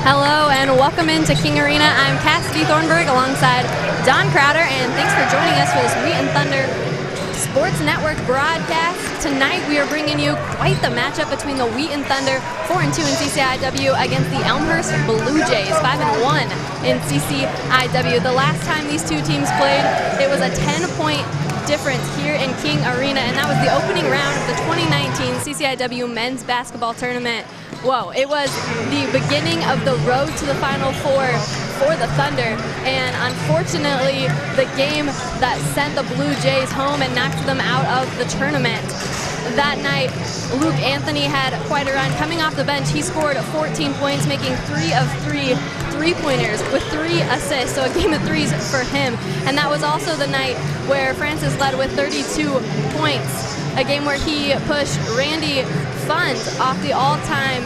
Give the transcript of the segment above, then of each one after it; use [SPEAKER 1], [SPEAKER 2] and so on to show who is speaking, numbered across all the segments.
[SPEAKER 1] Hello and welcome into King Arena. I'm Cassidy Thornburg alongside Don Crowder, and thanks for joining us for this Wheaton Thunder Sports Network broadcast. Tonight we are bringing you quite the matchup between the Wheaton Thunder, 4-2 in CCIW, against the Elmhurst Blue Jays, 5-1 in CCIW. The last time these two teams played, it was a 10-point difference here in King Arena, and that was the opening round of the 2019 CCIW men's basketball tournament. Whoa, it was the beginning of the road to the Final Four for the Thunder, and unfortunately the game that sent the Blue Jays home and knocked them out of the tournament. That night, Luke Anthony had quite a run. Coming off the bench, he scored 14 points, making 3 of 3 three-pointers with 3 assists, so a game of threes for him. And that was also the night where Francis led with 32 points, a game where he pushed Randy Fund off the all-time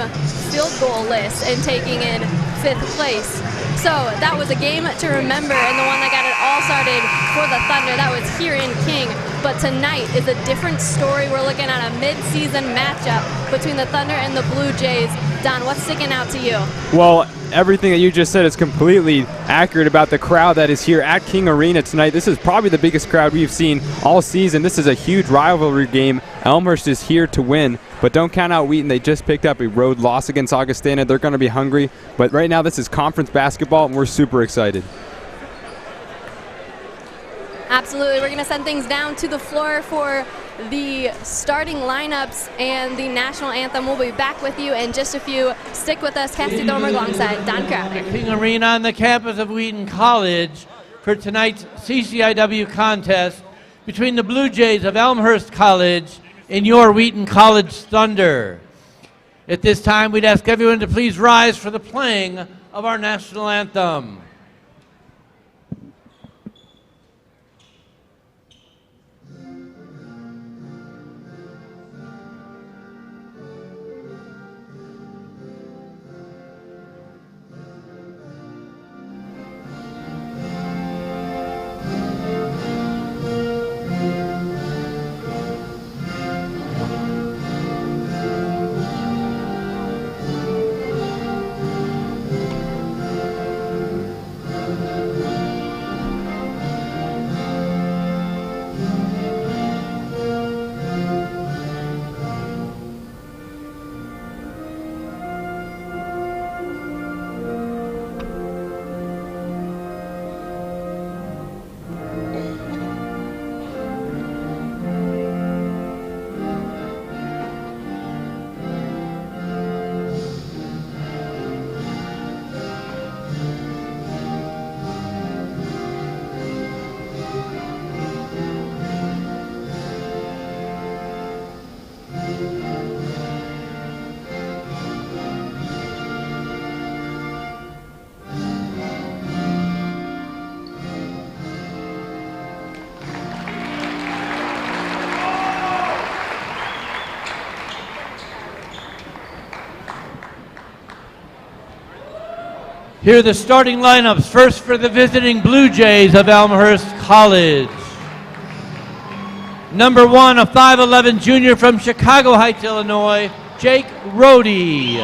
[SPEAKER 1] field goal list and taking in 5th place. So that was a game to remember, and the one that got it all started for the Thunder. That was here in King. But tonight is a different story. We're looking at a mid-season matchup between the Thunder and the Blue Jays. Don, what's sticking out to you?
[SPEAKER 2] Well, everything that you just said is completely accurate about the crowd that is here at King Arena tonight. This is probably the biggest crowd we've seen all season. This is a huge rivalry game. Elmhurst is here to win, but don't count out Wheaton. They just picked up a road loss against Augustana. They're going to be hungry, but right now this is conference basketball, and we're super excited.
[SPEAKER 1] Absolutely. We're going to send things down to the floor for the starting lineups and the national anthem. We'll be back with you in just a few. Stick with us. Cassidy Thornburg alongside Don Crowder.
[SPEAKER 3] King Arena on the campus of Wheaton College for tonight's CCIW contest between the Blue Jays of Elmhurst College and your Wheaton College Thunder. At this time, we'd ask everyone to please rise for the playing of our national anthem. Here are the starting lineups. First for the visiting Blue Jays of Elmhurst College. Number 1, a 5'11 junior from Chicago Heights, Illinois, Jake Rohde.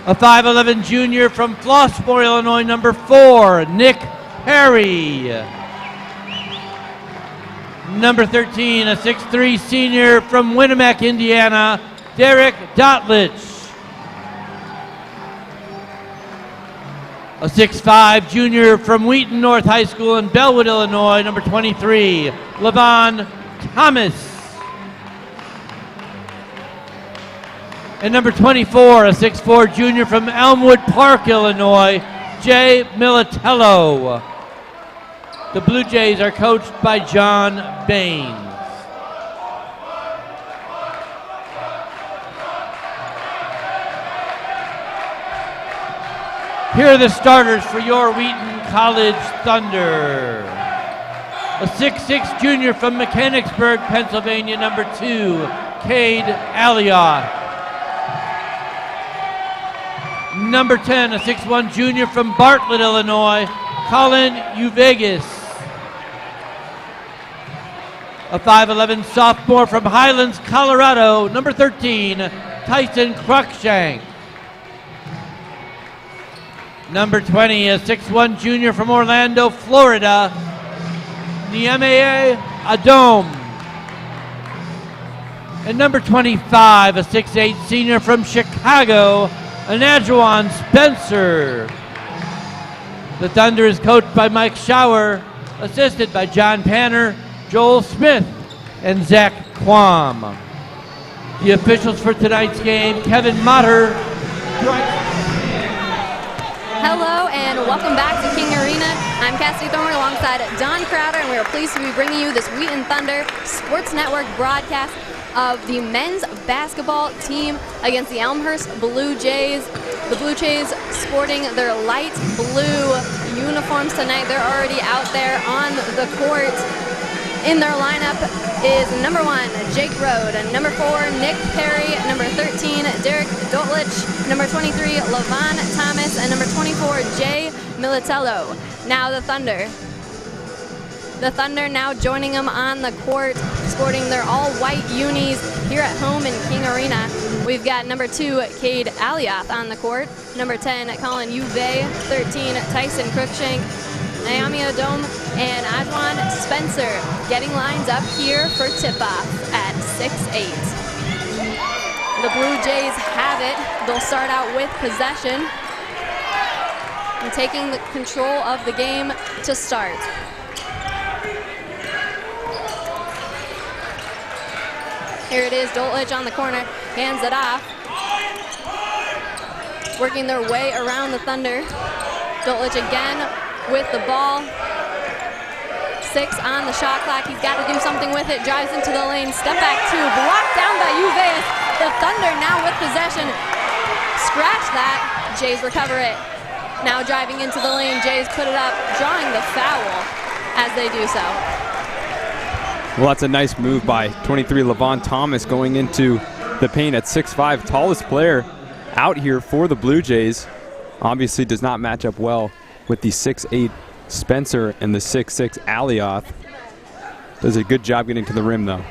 [SPEAKER 3] A 5'11 junior from Flossmoor, Illinois, number 4, Nick Perry. Number 13, a 6'3 senior from Winamac, Indiana, Derek Dotlich. A 6'5 junior from Wheaton North High School in Bellwood, Illinois, number 23, Levon Thomas. And number 24, a 6'4 junior from Elmwood Park, Illinois, Jay Militello. The Blue Jays are coached by John Baines. Here are the starters for your Wheaton College Thunder. A 6'6 junior from Mechanicsburg, Pennsylvania, number 2, Cade Alliott. Number 10, a 6'1 junior from Bartlett, Illinois, Colin Uvegas. A 5'11 sophomore from Highlands, Colorado, number 13, Tyson Cruikshank. Number 20, a 6'1 junior from Orlando, Florida, Niemeye Adom. And number 25, a 6'8 senior from Chicago, Anajuan Spencer. The Thunder is coached by Mike Schauer, assisted by John Panner, Joel Smith, and Zach Quam. The officials for tonight's game, Kevin Motter.
[SPEAKER 1] Hello and welcome back to King Arena. I'm Cassidy Thornburg alongside Don Crowder, and we are pleased to be bringing you this Wheaton Thunder Sports Network broadcast of the men's basketball team against the Elmhurst Blue Jays. The Blue Jays sporting their light blue uniforms tonight. They're already out there on the court. In their lineup is number 1, Jake Rode, number 4, Nick Perry, number 13, Derek Doltlich, number 23, Levon Thomas, and number 24, Jay Militello. Now the Thunder. The Thunder now joining them on the court, sporting their all-white unis here at home in King Arena. We've got number 2, Cade Alioth on the court, number 10, Colin Uve, 13, Tyson Cruikshank, Naomi Odom, and Ajwan Spencer getting lines up here for tip-off at 6'8". The Blue Jays have it. They'll start out with possession and taking the control of the game to start. Here it is, Doltlich on the corner, hands it off. Working their way around the Thunder. Doltlich again with the ball. 6 on the shot clock. He's got to do something with it. Drives into the lane. Step back 2. Blocked down by Uveas. The Thunder now with possession. Scratch that. Jays recover it. Now driving into the lane. Jays put it up, drawing the foul as they do so.
[SPEAKER 2] Well, that's a nice move by 23 Levon Thomas going into the paint at 6'5", tallest player out here for the Blue Jays. Obviously does not match up well with the 6'8" Spencer and the 6'6" Alioth. Does a good job getting to the rim, though.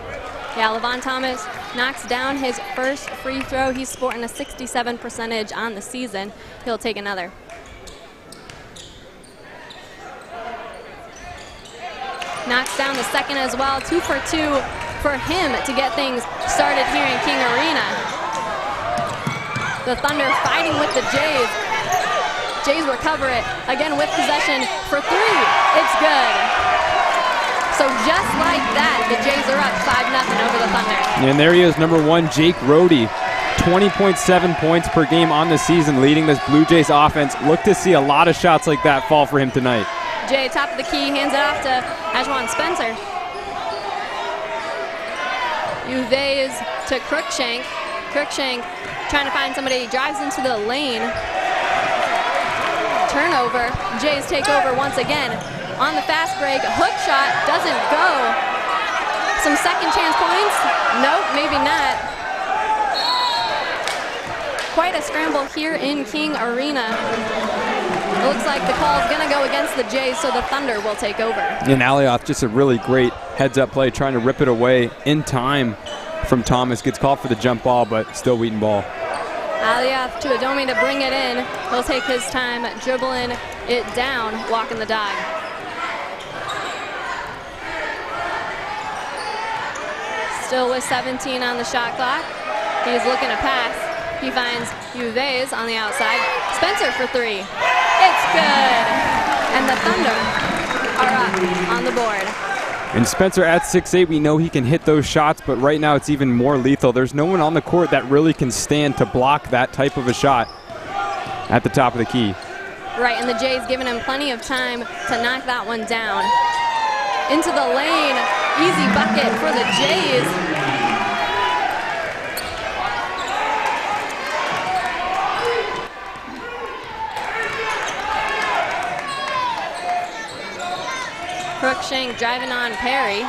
[SPEAKER 1] Yeah, Levon Thomas knocks down his first free throw. He's sporting a 67% on the season. He'll take another. Knocks down the second as well. 2 for 2 for him to get things started here in King Arena. The Thunder fighting with the Jays. Jays recover it, again with possession for 3. It's good. So just like that, the Jays are up 5-0 over the Thunder.
[SPEAKER 2] And there he is, number 1, Jake Rode. 20.7 points per game on the season, leading this Blue Jays offense. Look to see a lot of shots like that fall for him tonight.
[SPEAKER 1] Jay, top of the key, hands it off to Ajwan Spencer. Uveas to Cruikshank. Cruikshank trying to find somebody, drives into the lane. Turnover. Jays take over once again. On the fast break, hook shot doesn't go. Some second chance points? Nope, maybe not. Quite a scramble here in King Arena. It looks like the call is going to go against the Jays, so the Thunder will take over.
[SPEAKER 2] And Alioth, just a really great heads-up play, trying to rip it away in time from Thomas. Gets called for the jump ball, but still Wheaton ball.
[SPEAKER 1] Alioth to Adomi to bring it in. He'll take his time dribbling it down, walking the dog. Still with 17 on the shot clock. He's looking to pass. He finds Uveas on the outside. Spencer for 3. It's good. And the Thunder are up on the board.
[SPEAKER 2] And Spencer at 6'8", we know he can hit those shots, but right now it's even more lethal. There's no one on the court that really can stand to block that type of a shot at the top of the key.
[SPEAKER 1] Right, and the Jays giving him plenty of time to knock that one down. Into the lane, easy bucket for the Jays. Cruikshank driving on Perry.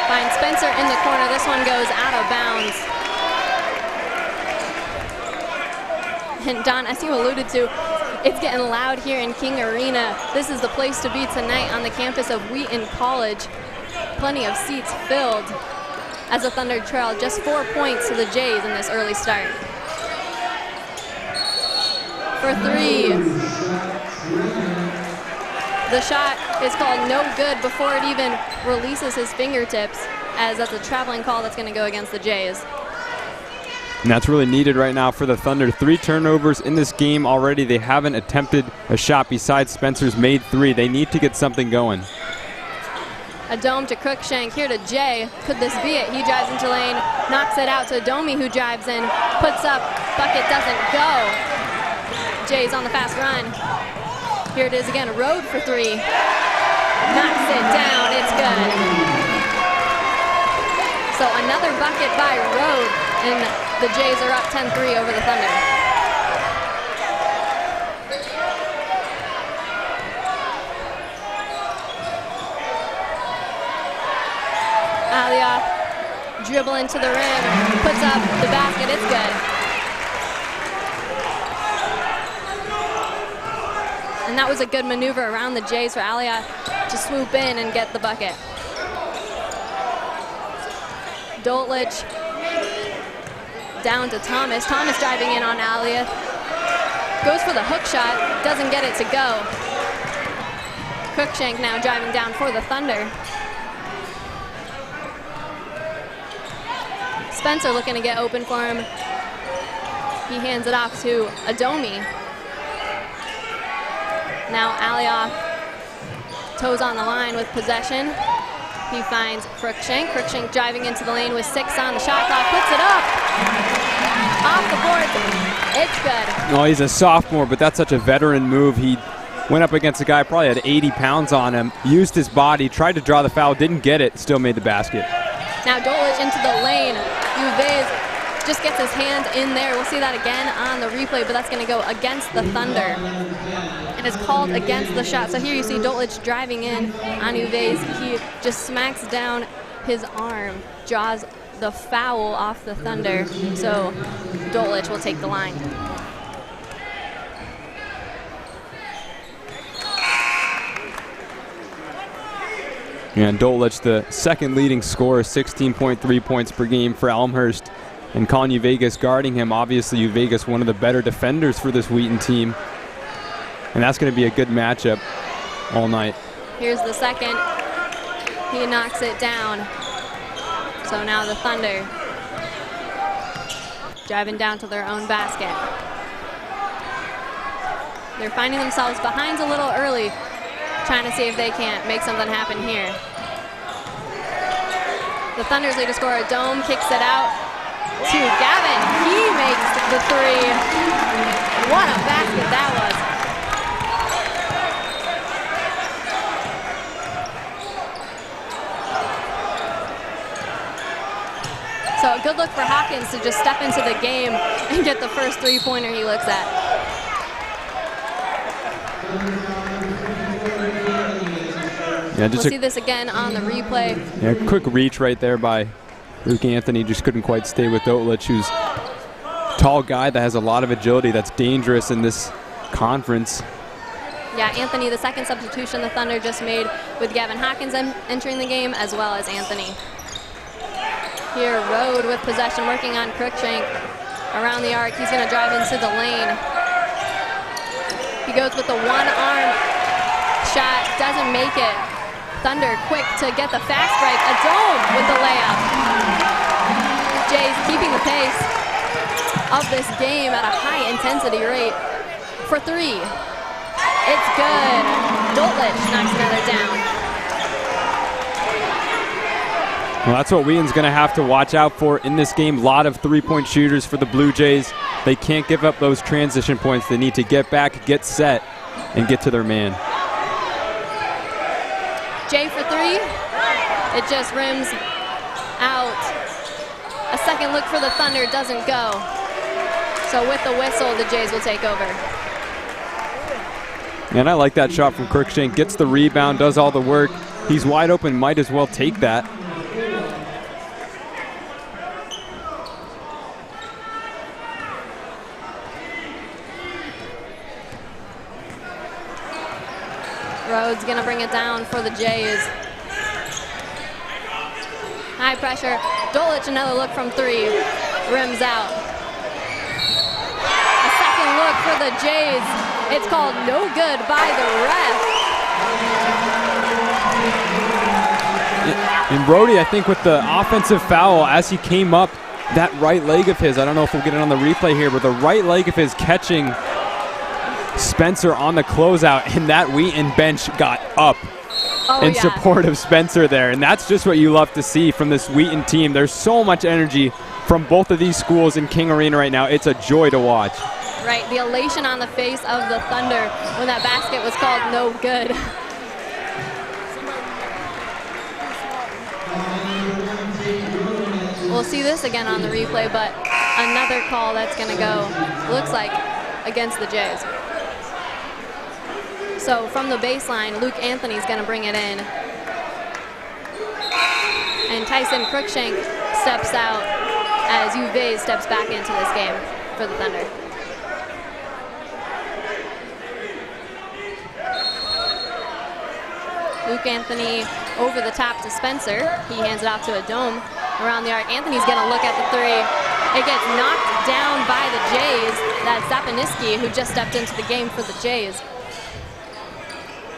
[SPEAKER 1] Finds Spencer in the corner. This one goes out of bounds. And Don, as you alluded to, it's getting loud here in King Arena. This is the place to be tonight on the campus of Wheaton College. Plenty of seats filled as the Thunder trail just 4 points to the Jays in this early start. for three. The shot is called no good before it even releases his fingertips, as that's a traveling call that's going to go against the Jays.
[SPEAKER 2] And that's really needed right now for the Thunder. 3 turnovers in this game already. They haven't attempted a shot besides Spencer's made 3. They need to get something going.
[SPEAKER 1] A dome to Crookshank, here to Jay. Could this be it? He drives into lane, knocks it out to Domi, who drives in, puts up, bucket doesn't go. Jay's on the fast run. Here it is again, Rode for 3. Knocks it down, it's good. So another bucket by Rode, and the Jays are up 10-3 over the Thunder. Alioth dribble into the rim, puts up the basket, it's good. And that was a good maneuver around the Jays for Alioth to swoop in and get the bucket. Doltlich down to Thomas. Thomas driving in on Alioth. Goes for the hook shot, doesn't get it to go. Crookshank now driving down for the Thunder. Spencer looking to get open for him. He hands it off to Adomi. Now Alioth toes on the line with possession. He finds Crookshank. Crookshank driving into the lane with 6 on the shot clock. Puts it up. Off the board. It's good.
[SPEAKER 2] Well, he's a sophomore, but that's such a veteran move. He went up against a guy, probably had 80 pounds on him, used his body, tried to draw the foul, didn't get it, still made the basket.
[SPEAKER 1] Now Doltlich into the lane. Uvez just gets his hand in there. We'll see that again on the replay, but that's going to go against the Thunder. And it's called against the shot. So here you see Doltlich driving in on Uvez. He just smacks down his arm, draws the foul off the Thunder. So Doltlich will take the line.
[SPEAKER 2] And Doltlich, the second leading scorer, 16.3 points per game for Elmhurst. And Colin Uvegas guarding him. Obviously, Uvegas, one of the better defenders for this Wheaton team. And that's going to be a good matchup all night.
[SPEAKER 1] Here's the second. He knocks it down. So now the Thunder driving down to their own basket. They're finding themselves behind a little early, trying to see if they can't make something happen here. The Thunder's leader scorer, Dome, kicks it out to Gavin. He makes the 3. What a basket that was. So a good look for Hawkins to just step into the game and get the first 3-pointer he looks at.
[SPEAKER 2] Yeah,
[SPEAKER 1] We'll see this again on the replay.
[SPEAKER 2] Yeah, quick reach right there by Luke Anthony. Just couldn't quite stay with Doltlich, who's a tall guy that has a lot of agility. That's dangerous in this conference.
[SPEAKER 1] Yeah, Anthony, the second substitution the Thunder just made with Gavin Hawkins entering the game, as well as Anthony. Here, Rode with possession, working on Crookshank around the arc. He's going to drive into the lane. He goes with the one-arm shot, doesn't make it. Thunder quick to get the fast break. A Dome with the layup. Jays keeping the pace of this game at a high intensity rate for 3. It's good. Doltlich knocks another down.
[SPEAKER 2] Well, that's what Wheaton's going to have to watch out for in this game. A lot of 3-point shooters for the Blue Jays. They can't give up those transition points. They need to get back, get set, and get to their man.
[SPEAKER 1] Jay for 3. It just rims out. A second look for the Thunder doesn't go. So with the whistle, the Jays will take over.
[SPEAKER 2] And I like that shot from Crookshank. Gets the rebound, does all the work. He's wide open, might as well take that.
[SPEAKER 1] Rhodes gonna bring it down for the Jays. High pressure. Doltlich, another look from 3. Rims out. A second look for the Jays. It's called no good by the ref.
[SPEAKER 2] And Brody, I think with the offensive foul, as he came up, that right leg of his, I don't know if we'll get it on the replay here, but the right leg of his catching Spencer on the closeout, and that Wheaton bench got up in support of Spencer there. And that's just what you love to see from this Wheaton team. There's so much energy from both of these schools in King Arena right now. It's a joy to watch.
[SPEAKER 1] Right, the elation on the face of the Thunder when that basket was called no good. We'll see this again on the replay, but another call that's going to go, looks like, against the Jays. So from the baseline, Luke Anthony's going to bring it in. And Tyson Cruikshank steps out as Uwe steps back into this game for the Thunder. Luke Anthony over the top to Spencer. He hands it off to a Dome around the arc. Anthony's going to look at the three. It gets knocked down by the Jays. That's Zapaniski, who just stepped into the game for the Jays.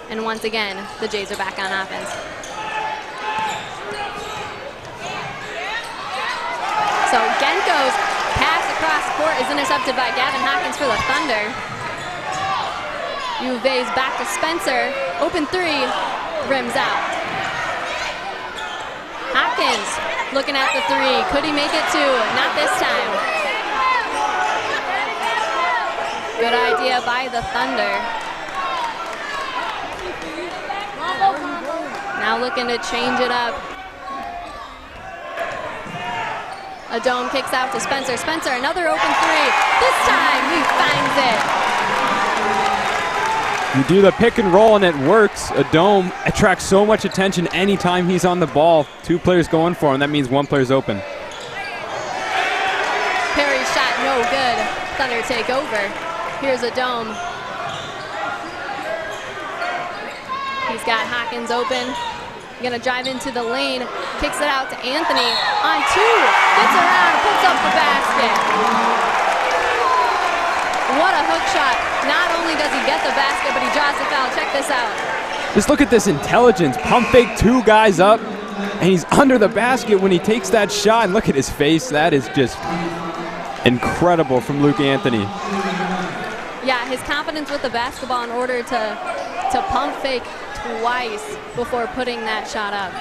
[SPEAKER 1] And once again, the Jays are back on offense. So Genko's pass across court is intercepted by Gavin Hawkins for the Thunder. Uve's back to Spencer. Open three, rims out. Hopkins looking at the three. Could he make it two? Not this time. Good idea by the Thunder. Now looking to change it up. A Dome kicks out to Spencer. Spencer, another open three. This time he finds it.
[SPEAKER 2] You do the pick and roll and it works. A Dome attracts so much attention anytime he's on the ball. Two players going for him. That means one player's open.
[SPEAKER 1] Perry's shot no good. Thunder take over. Here's a Dome. He's got Hawkins open. Gonna drive into the lane. Kicks it out to Anthony. On two. Gets around, puts up the basket. What a hook shot. Not only does he get the basket, but he draws the foul. Check this out.
[SPEAKER 2] Just look at this intelligence. Pump fake two guys up, and he's under the basket when he takes that shot. And look at his face. That is just incredible from Luke Anthony.
[SPEAKER 1] Yeah, his confidence with the basketball in order to pump fake twice before putting that shot up.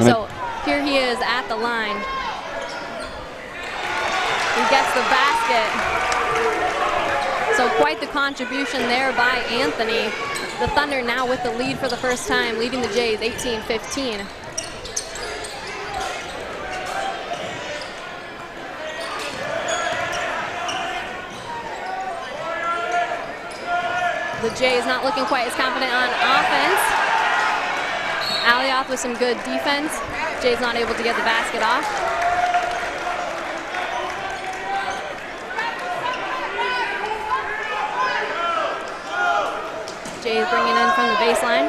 [SPEAKER 1] So here he is at the line. He gets the basket. So quite the contribution there by Anthony. The Thunder now with the lead for the first time, leading the Jays 18-15. The Jays not looking quite as confident on offense. Alioth with some good defense. Jays not able to get the basket off. Jays bringing in from the baseline.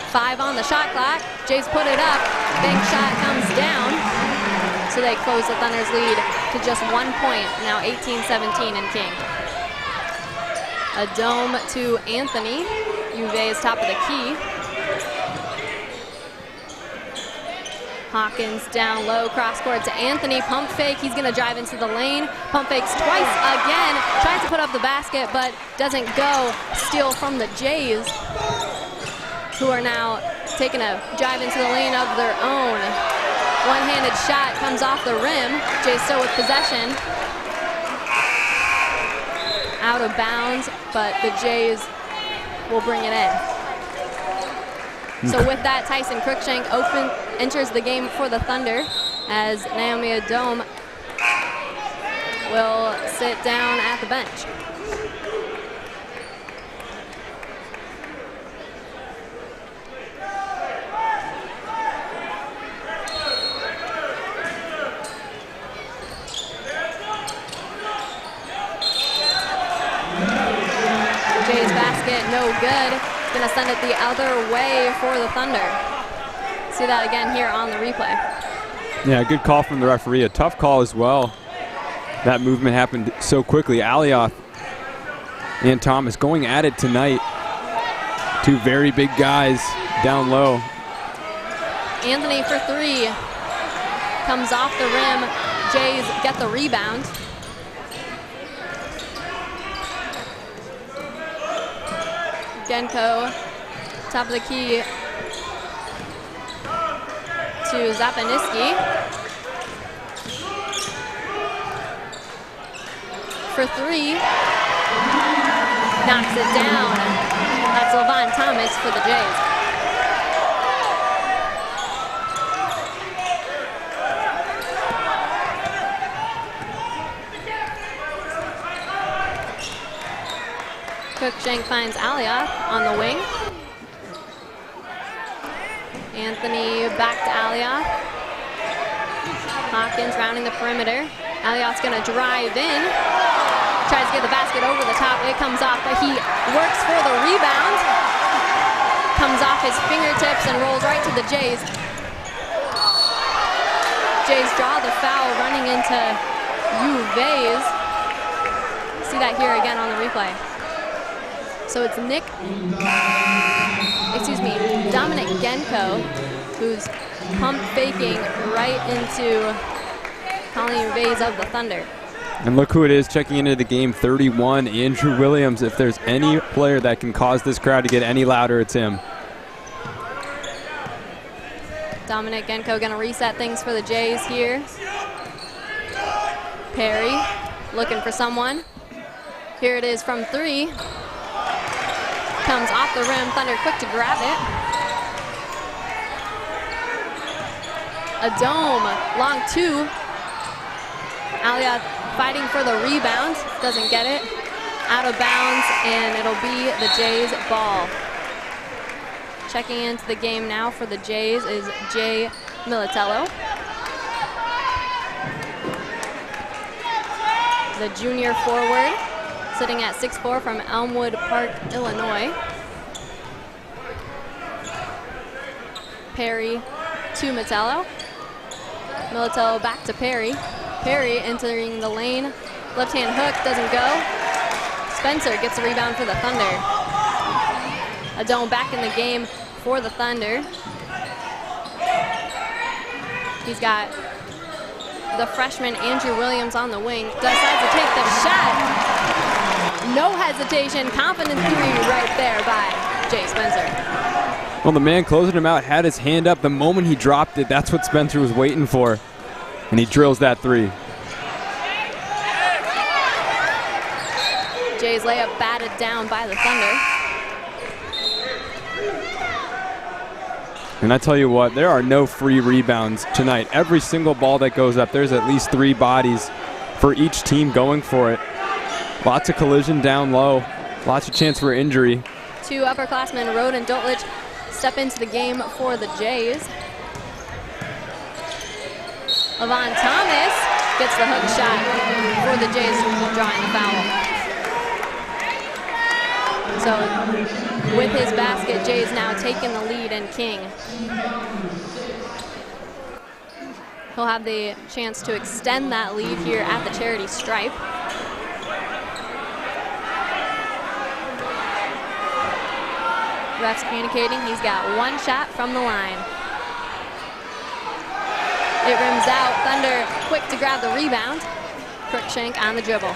[SPEAKER 1] Five on the shot clock. Jays put it up. Bank shot comes down. So they close the Thunder's lead to just 1 point. Now 18-17 in King. A Dome to Anthony. Uve is top of the key. Hawkins down low, cross court to Anthony. Pump fake, he's gonna drive into the lane. Pump fakes twice again. Tries to put up the basket, but doesn't go. Steal from the Jays, who are now taking a drive into the lane of their own. One-handed shot comes off the rim. Jays still with possession. Out of bounds, but the Jays will bring it in. So with that, Tyson Cruikshank enters the game for the Thunder as Naomi Adome will sit down at the bench. Jay's basket, no good. Gonna send it the other way for the Thunder. See that again here on the replay.
[SPEAKER 2] Yeah, good call from the referee. A tough call as well. That movement happened so quickly. Alioth and Thomas going at it tonight. Two very big guys down low.
[SPEAKER 1] Anthony for three. Comes off the rim. Jays get the rebound. Genko, top of the key to Zapaniski. For three. Knocks it down. That's Levon Thomas for the Jays. Cruikshank finds Alioth on the wing. Anthony back to Alioth. Hawkins rounding the perimeter. Alioth's gonna drive in. Tries to get the basket over the top. It comes off, but he works for the rebound. Comes off his fingertips and rolls right to the Jays. Jays draw the foul running into Uves. See that here again on the replay. So it's Dominic Genko, who's pump faking right into Colleen Uves of the Thunder.
[SPEAKER 2] And look who it is checking into the game, 31, Andrew Williams. If there's any player that can cause this crowd to get any louder, it's him.
[SPEAKER 1] Dominic Genko gonna reset things for the Jays here. Perry looking for someone. Here it is from three. Comes off the rim, Thunder quick to grab it. A dome, long two. Alioth fighting for the rebound, doesn't get it. Out of bounds, and it'll be the Jays ball. Checking into the game now for the Jays is Jay Militello. The junior forward, sitting at 6'4" from Elmwood Park, Illinois. Perry to Militello. Militello back to Perry. Perry entering the lane. Left-hand hook, doesn't go. Spencer gets the rebound for the Thunder. Adone back in the game for the Thunder. He's got the freshman Andrew Williams on the wing. Decides to take the shot. No hesitation, confident three right there by Jay Spencer.
[SPEAKER 2] Well, the man closing him out had his hand up. The moment he dropped it, that's what Spencer was waiting for. And he drills that three.
[SPEAKER 1] Jay's layup batted down by the Thunder.
[SPEAKER 2] And I tell you what, there are no free rebounds tonight. Every single ball that goes up, there's at least three bodies for each team going for it. Lots of collision down low. Lots of chance for injury.
[SPEAKER 1] Two upperclassmen, Rode and Doltlich, step into the game for the Jays. Levon Thomas gets the hook shot for the Jays, drawing the foul. So with his basket, Jays now taking the lead, and King, he'll have the chance to extend that lead here at the charity stripe. Ref's communicating. He's got one shot from the line. It rims out. Thunder quick to grab the rebound. Cruikshank on the dribble.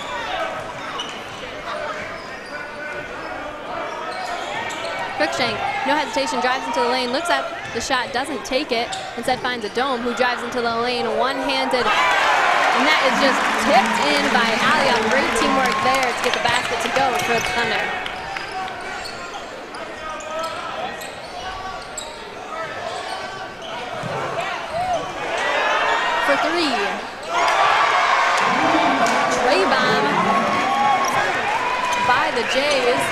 [SPEAKER 1] Cruikshank, no hesitation, drives into the lane, looks at the shot, doesn't take it, instead finds a Dome, who drives into the lane one-handed, and that is just tipped in by Alioth. Great teamwork there to get the basket to go for the Thunder. For three. Tray bomb by the Jays.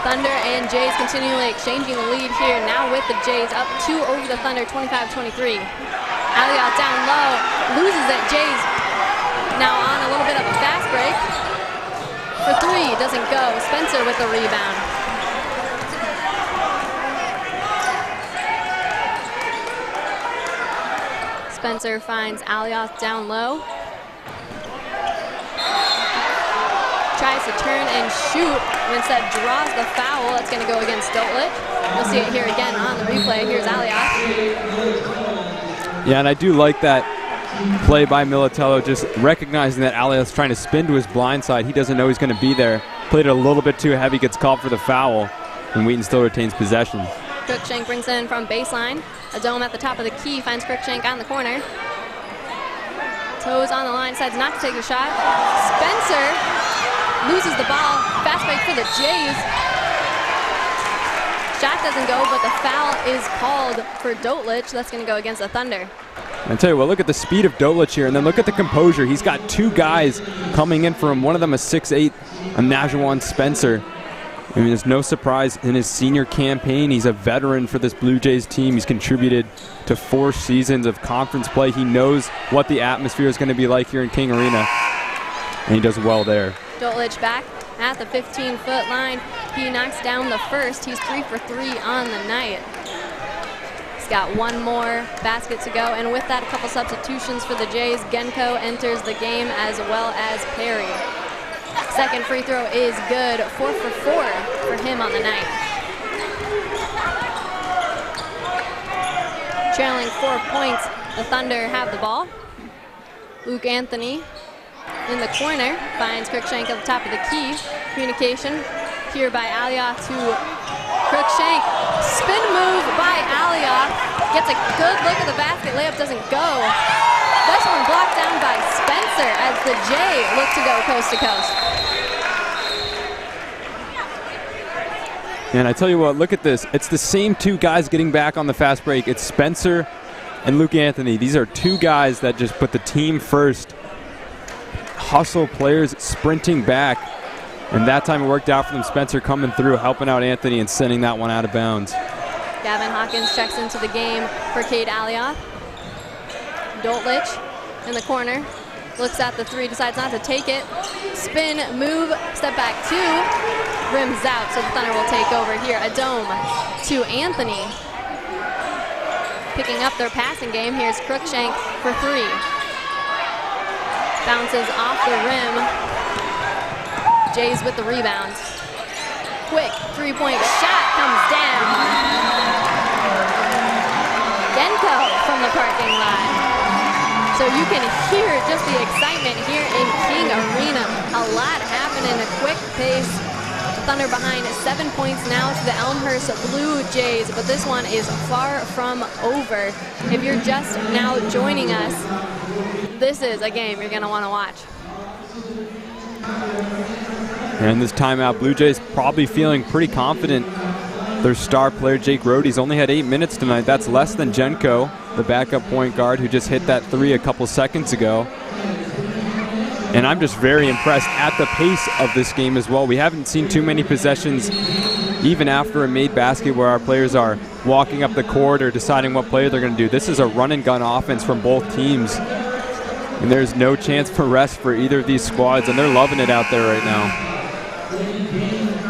[SPEAKER 1] Thunder and Jays continually exchanging the lead here, now with the Jays up 2 over the Thunder, 25-23. Alioth down low, loses it. Jays now on a little bit of a fast break. For three, doesn't go. Spencer with the rebound. Spencer finds Alioth down low. Tries to turn and shoot, and instead draws the foul. That's going to go against Dolitch. We'll see it here again on the replay. Here's Alioth.
[SPEAKER 2] Yeah, and I do like that play by Militello, just recognizing that Alioth's trying to spin to his blind side. He doesn't know he's going to be there. Played it a little bit too heavy, gets called for the foul, and Wheaton still retains possession.
[SPEAKER 1] Cruikshank brings it in from baseline. A dome at the top of the key finds Cruikshank on the corner. Toes on the line, decides not to take the shot. Spencer loses the ball. Fast break for the Jays. Shot doesn't go, but the foul is called for Dolitch. That's going to go against the Thunder.
[SPEAKER 2] I tell you what, look at the speed of Dolitch here, and then look at the composure. He's got two guys coming in for him. One of them a 6'8", a Najuan Spencer. I mean, there's no surprise in his senior campaign. He's a veteran for this Blue Jays team. He's contributed to 4 seasons of conference play. He knows what the atmosphere is going to be like here in King Arena, and he does well there.
[SPEAKER 1] Dolitch back at the 15-foot line. He knocks down the first. He's 3 for 3 on the night. He's got one more basket to go, and with that, a couple substitutions for the Jays. Genko enters the game as well as Perry. Second free throw is good. 4 for 4 for him on the night. Trailing 4 points, the Thunder have the ball. Luke Anthony in the corner finds Cruikshank at the top of the key. Communication here by Alioth to Cruikshank. Spin move by Alioth. Gets a good look at the basket. Layup doesn't go. This one blocked down by Spencer as the Jay look to go coast to coast.
[SPEAKER 2] And I tell you what, look at this. It's the same two guys getting back on the fast break. It's Spencer and Luke Anthony. These are two guys that just put the team first. Hustle players sprinting back. And that time it worked out for them. Spencer coming through, helping out Anthony and sending that one out of bounds.
[SPEAKER 1] Gavin Hawkins checks into the game for Cade Alioth. Dolitch in the corner. Looks at the three, decides not to take it. Spin, move, step back two. Rims out, so the Thunder will take over here. A dome to Anthony. Picking up their passing game. Here's Cruikshank for 3. Bounces off the rim. Jays with the rebound. Quick three-point shot comes down. Genko from the parking lot. So you can hear just the excitement here in King Arena. A lot happening in a quick pace. Thunder behind 7 points now to the Elmhurst Blue Jays, but this one is far from over. If you're just now joining us, this is a game you're going to want to watch.
[SPEAKER 2] And this timeout, Blue Jays probably feeling pretty confident. Their star player, Jake Rohde's only had 8 minutes tonight. That's less than Genko, the backup point guard who just hit that 3 a couple seconds ago. And I'm just very impressed at the pace of this game as well. We haven't seen too many possessions, even after a made basket, where our players are walking up the court or deciding what play they're going to do. This is a run-and-gun offense from both teams. And there's no chance for rest for either of these squads, and they're loving it out there right now.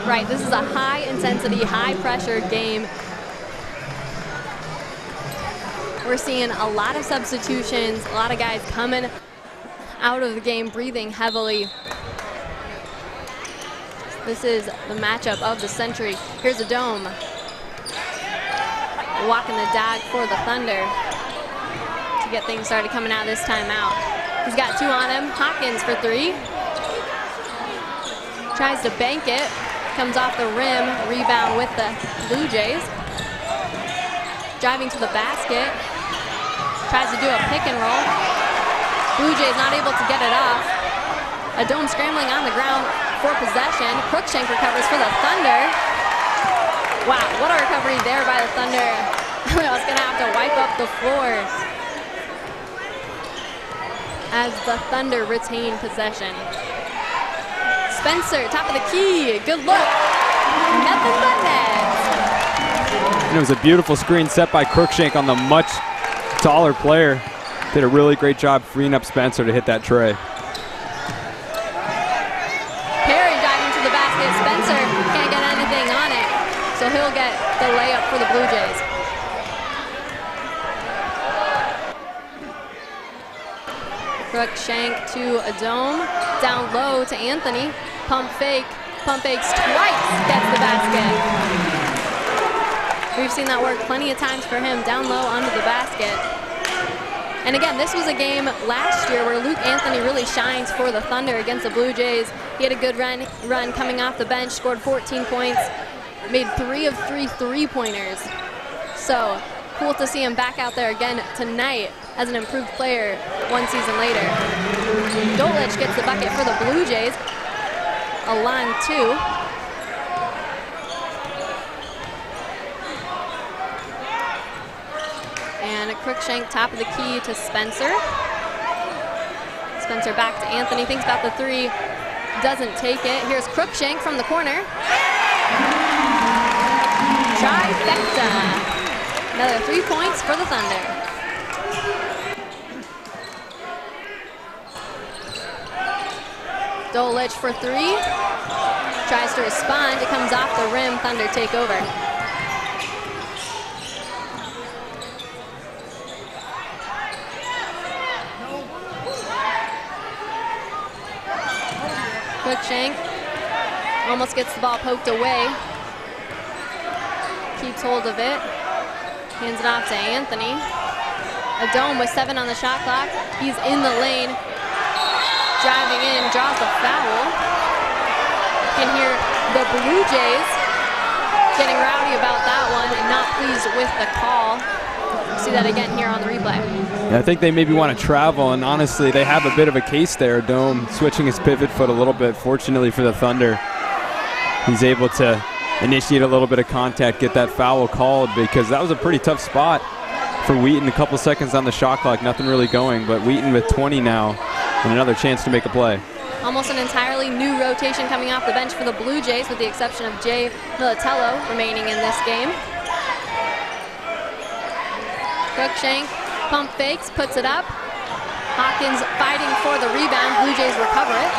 [SPEAKER 1] Right, this is a high-intensity, high-pressure game. We're seeing a lot of substitutions, a lot of guys coming out of the game breathing heavily. This is the matchup of the century. Here's a dome. Walking the dog for the Thunder to get things started coming out this time out. He's got 2 on him. Hawkins for 3. Tries to bank it. Comes off the rim. Rebound with the Blue Jays. Driving to the basket. Tries to do a pick and roll. Blue Jays not able to get it off. A dome scrambling on the ground for possession. Cruikshank recovers for the Thunder. Wow, what a recovery there by the Thunder. I was going to have to wipe up the floor as the Thunder retain possession. Spencer, top of the key. Good look. Nothing but net.
[SPEAKER 2] It was a beautiful screen set by Cruikshank on the much taller player. Did a really great job freeing up Spencer to hit that tray.
[SPEAKER 1] Perry diving to the basket. Spencer can't get anything on it, so he'll get the layup for the Blue Jays. Crookshank to a dome, down low to Anthony, pump fakes twice, gets the basket. We've seen that work plenty of times for him, down low onto the basket. And again, this was a game last year where Luke Anthony really shines for the Thunder against the Blue Jays. He had a good run coming off the bench, scored 14 points, made 3 of 3 three-pointers. So cool to see him back out there again tonight as an improved player one season later. Dolich gets the bucket for the Blue Jays. A long 2. And a Crookshank top of the key to Spencer. Spencer back to Anthony, thinks about the 3, doesn't take it. Here's Crookshank from the corner. Trifecta. Another 3 points for the Thunder. Dolich for 3. Tries to respond. It comes off the rim. Thunder take over. Crookshank almost gets the ball poked away. Keeps hold of it. Hands it off to Anthony. A dome with 7 on the shot clock. He's in the lane. Driving in, draws the foul. You can hear the Blue Jays getting rowdy about that one and not pleased with the call. We'll see that again here on the replay.
[SPEAKER 2] Yeah, I think they maybe want to travel, and honestly, they have a bit of a case there. Dome switching his pivot foot a little bit. Fortunately for the Thunder, he's able to initiate a little bit of contact, get that foul called, because that was a pretty tough spot for Wheaton. A couple seconds on the shot clock, nothing really going, but Wheaton with 20 now and another chance to make a play.
[SPEAKER 1] Almost an entirely new rotation coming off the bench for the Blue Jays, with the exception of Jay Militello remaining in this game. Crookshank pump fakes, puts it up. Hawkins fighting for the rebound. Blue Jays recover it.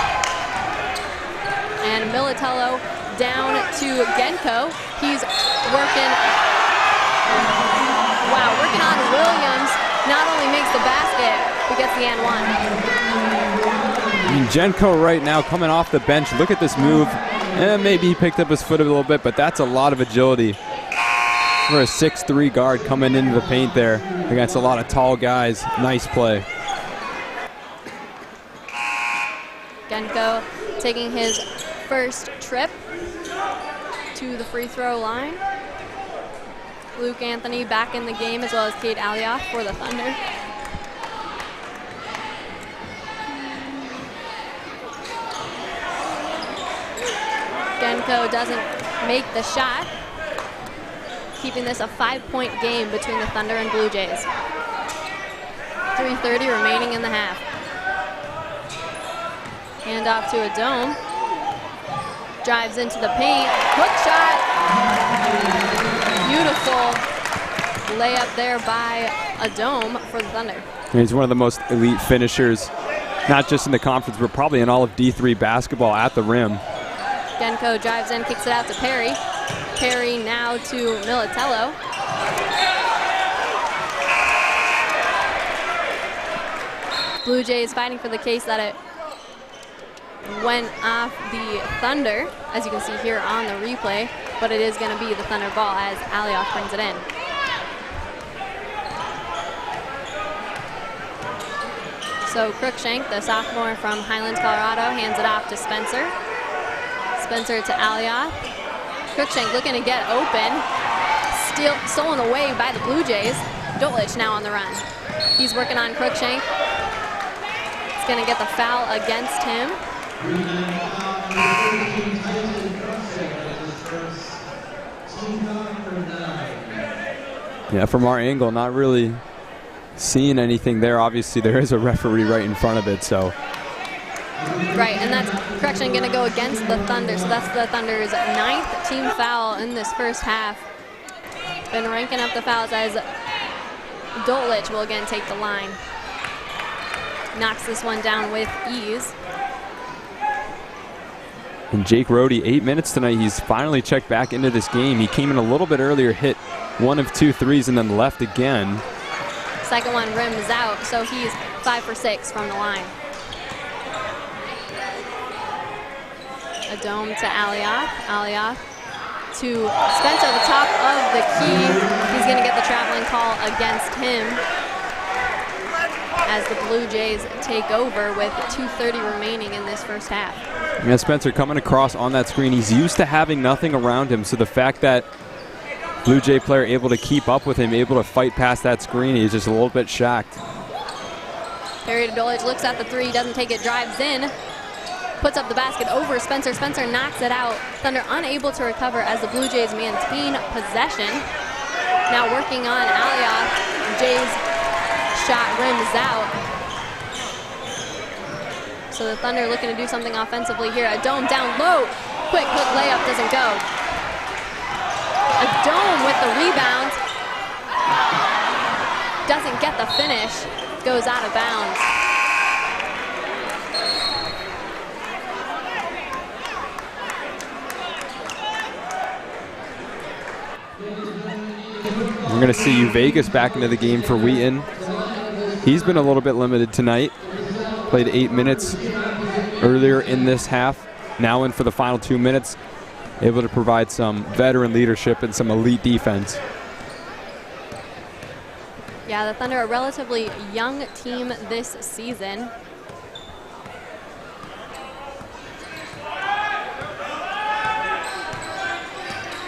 [SPEAKER 1] And Militello down to Genko. He's working on Williams. Not only makes the basket, but gets the and one.
[SPEAKER 2] I mean, Genko right now coming off the bench. Look at this move. Maybe he picked up his foot a little bit, but that's a lot of agility for a 6'3" guard coming into the paint there against a lot of tall guys. Nice play.
[SPEAKER 1] Genko taking his first trip to the free throw line. Luke Anthony back in the game, as well as Kate Alioth for the Thunder. Genko doesn't make the shot, keeping this a 5-point game between the Thunder and Blue Jays. 3:30 remaining in the half. Hand off to a Dome. Drives into the paint. Hook shot. Beautiful layup there by a Dome for the Thunder.
[SPEAKER 2] He's one of the most elite finishers, not just in the conference, but probably in all of D3 basketball at the rim.
[SPEAKER 1] Genko drives in, kicks it out to Perry. Perry now to Militello. Blue Jays fighting for the case that it went off the Thunder, as you can see here on the replay, but it is going to be the Thunder ball as Alioth brings it in. So Crookshank, the sophomore from Highlands, Colorado, hands it off to Spencer. Spencer to Alioth. Crookshank looking to get open. Stolen away by the Blue Jays. Dolich now on the run. He's working on Crookshank. He's going to get the foul against him.
[SPEAKER 2] Yeah, from our angle, not really seeing anything there. Obviously, there is a referee right in front of it, so.
[SPEAKER 1] Right, and that's correction going to go against the Thunder. So that's the Thunder's 9th team foul in this first half. Been ranking up the fouls as Dolich will again take the line. Knocks this one down with ease.
[SPEAKER 2] And Jake Rohde, 8 minutes tonight. He's finally checked back into this game. He came in a little bit earlier, hit 1 of 2 threes, and then left again.
[SPEAKER 1] Second one rims out, so he's 5 for 6 from the line. A dome to Alioth. Alioth to Spencer, the top of the key. He's going to get the traveling call against him as the Blue Jays take over with 2:30 remaining in this first half.
[SPEAKER 2] Yeah, Spencer coming across on that screen. He's used to having nothing around him, so the fact that Blue Jay player able to keep up with him, able to fight past that screen, he's just a little bit shocked.
[SPEAKER 1] Perry Dulage looks at the three, doesn't take it, drives in, puts up the basket over Spencer. Spencer knocks it out. Thunder unable to recover as the Blue Jays maintain possession. Now working on Alioth. Jays shot rims out. So the Thunder looking to do something offensively here. A dome down low. Quick layup doesn't go. A dome with the rebound. Doesn't get the finish. Goes out of bounds.
[SPEAKER 2] We're going to see Vegas back into the game for Wheaton. He's been a little bit limited tonight. Played 8 minutes earlier in this half. Now in for the final 2 minutes. Able to provide some veteran leadership and some elite defense.
[SPEAKER 1] Yeah, the Thunder, a relatively young team this season.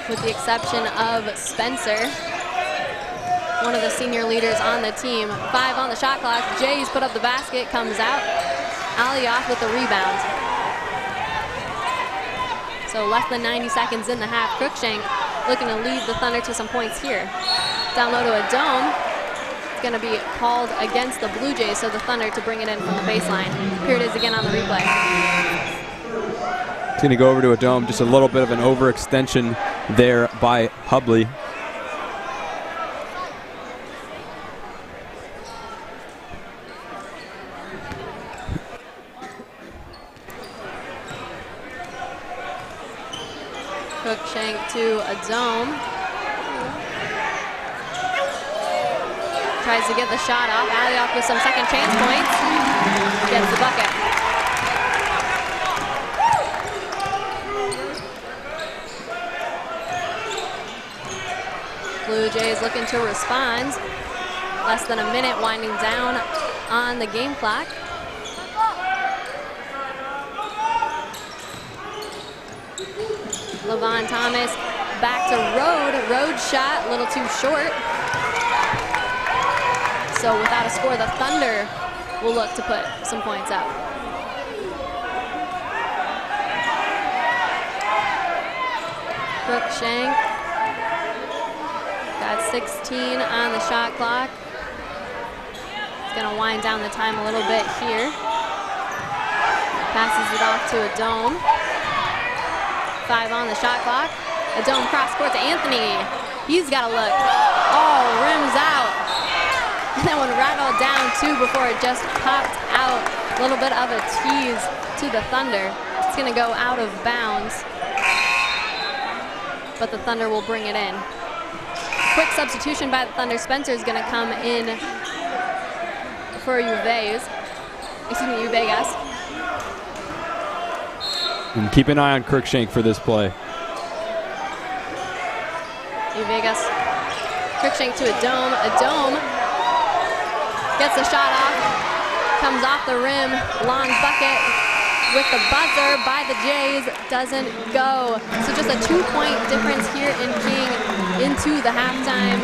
[SPEAKER 1] With the exception of Spencer, one of the senior leaders on the team. 5 on the shot clock. Jays put up the basket, comes out. Alioth with the rebound. So less than 90 seconds in the half. Cruikshank looking to lead the Thunder to some points here. Down low to a dome. It's going to be called against the Blue Jays, so the Thunder to bring it in from the baseline. Here it is again on the replay.
[SPEAKER 2] It's going to go over to a dome. Just a little bit of an overextension there by Hubley.
[SPEAKER 1] Cruikshank to a dome. Tries to get the shot off. Alioth with some second chance points. Gets the bucket. Blue Jays looking to respond. Less than a minute winding down on the game clock. Levon Thomas back to Rode. Rode shot a little too short. So without a score, the Thunder will look to put some points up. Cruikshank got 16 on the shot clock. It's going to wind down the time a little bit here. Passes it off to a dome. 5 on the shot clock. A dome cross court to Anthony. He's got a look. Oh, rims out. And that one rattled down too before it just popped out. A little bit of a tease to the Thunder. It's going to go out of bounds. But the Thunder will bring it in. Quick substitution by the Thunder. Spencer's going to come in for Uvegas.
[SPEAKER 2] And keep an eye on Cruikshank for this play.
[SPEAKER 1] Vegas. Cruikshank to a dome. A dome gets a shot off. Comes off the rim. Long bucket with the buzzer by the Jays. Doesn't go. So just a 2-point difference here in King into the halftime.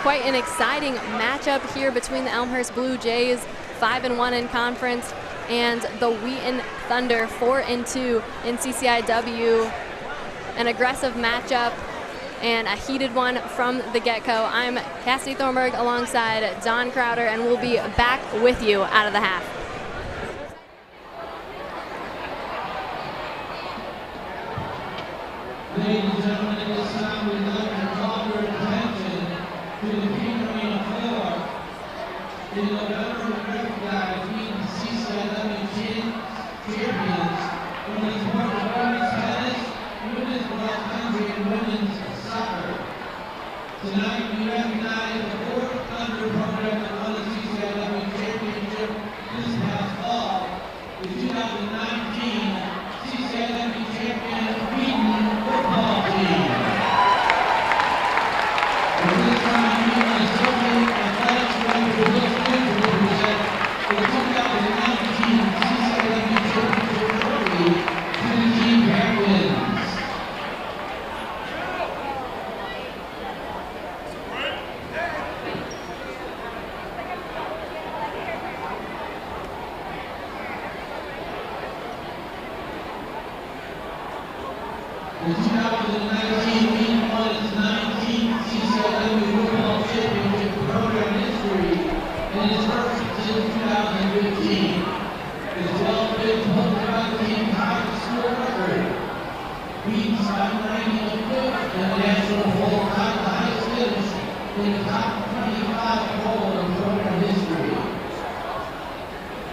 [SPEAKER 1] Quite an exciting matchup here between the Elmhurst Blue Jays, 5-1 in conference, and the Wheaton Thunder, 4-2 in CCIW. An aggressive matchup and a heated one from the get-go. I'm Cassidy Thornburg alongside Don Crowder, and we'll be back with you out of the half.
[SPEAKER 4] Ladies and gentlemen, at this time we'd like to call your attention to the King Arena floor. In November, we recognize Wheaton CCIW champions from the sport of women's tennis, women's cross country, and women's soccer. Tonight, we recognize the 4th Thunder program that won the The 2019 Wheaton won its 19th CCIW football championship in program history and its first since 2015. As well as been hosted by the team high school record. Wheaton's final ranking of fifth in the national poll, tied the highest finish in the top 25 poll in program history.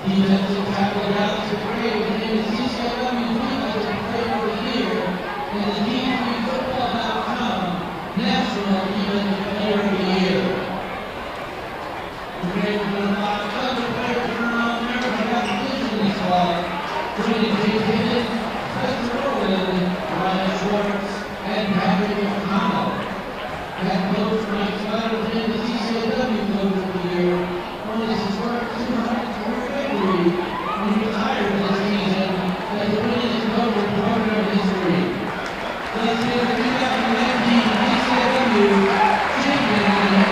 [SPEAKER 4] Defensive tackle Alex Gray was named CCIW Defensive Player of the Year and the D3Football.com National Defensive Player of the Year. Gray was one of five other players from All-American recognition this fall, including Jay Higgins, Spencer Rowland, Ryan Schwartz, and Patrick McConnell. That coach ranks finals in the CCIW Coach of the Year, earned his historic 200th victory when he retired this season as the winningest coach in program history. Let's hear the 2019 CCIW champion.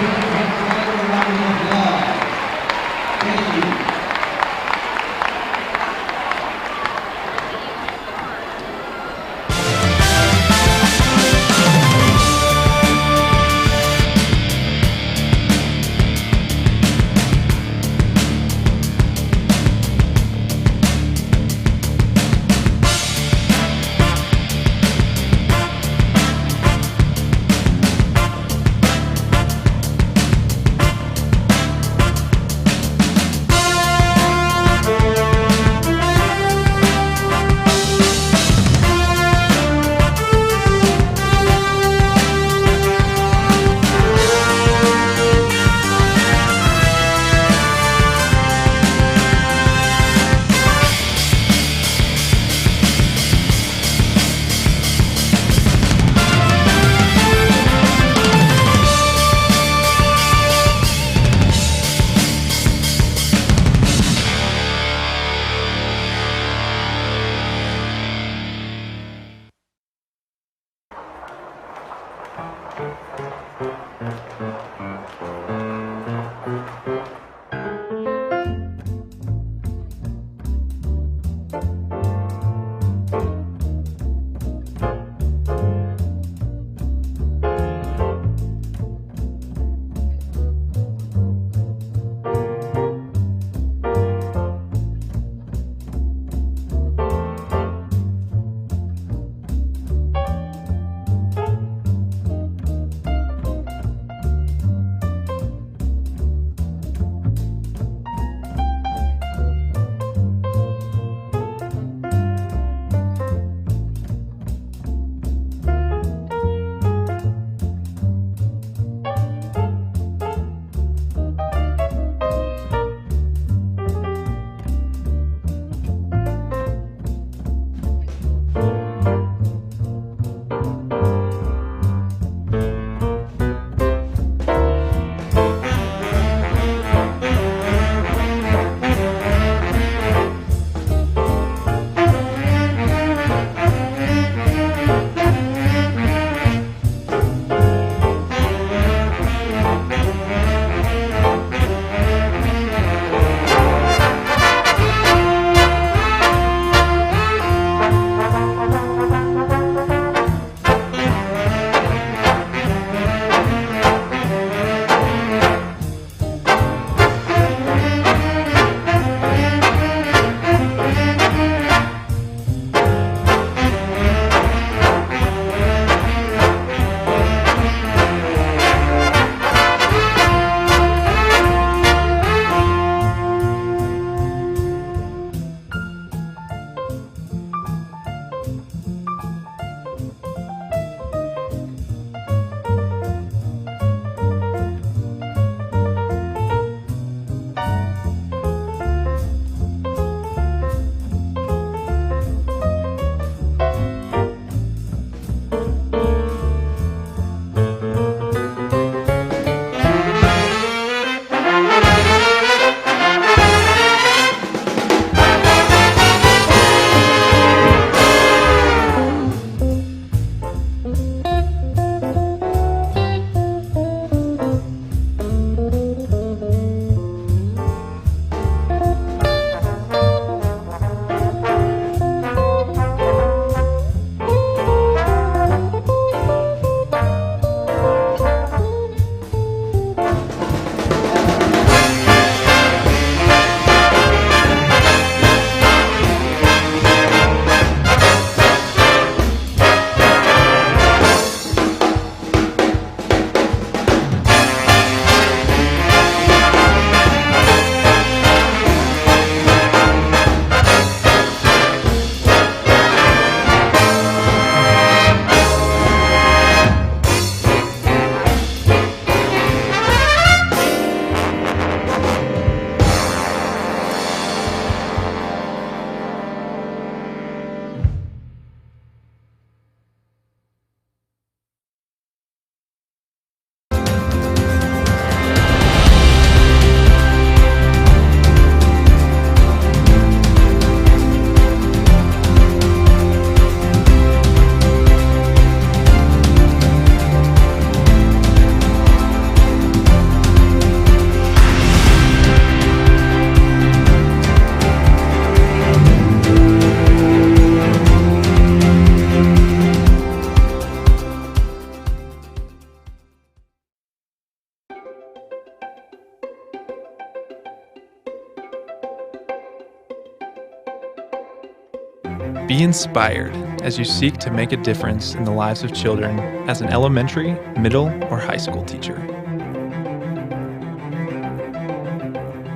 [SPEAKER 5] Be inspired as you seek to make a difference in the lives of children as an elementary, middle, or high school teacher.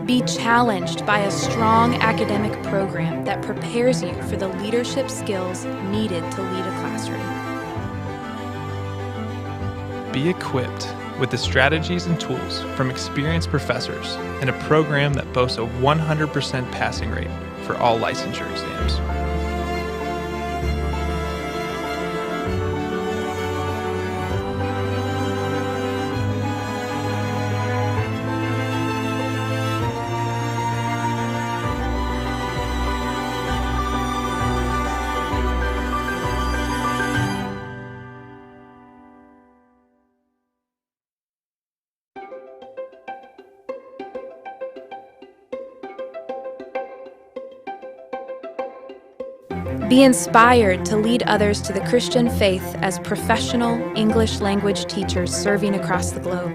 [SPEAKER 6] Be challenged by a strong academic program that prepares you for the leadership skills needed to lead a classroom.
[SPEAKER 5] Be equipped with the strategies and tools from experienced professors in a program that boasts a 100% passing rate for all licensure exams.
[SPEAKER 6] Be inspired to lead others to the Christian faith as professional English language teachers serving across the globe.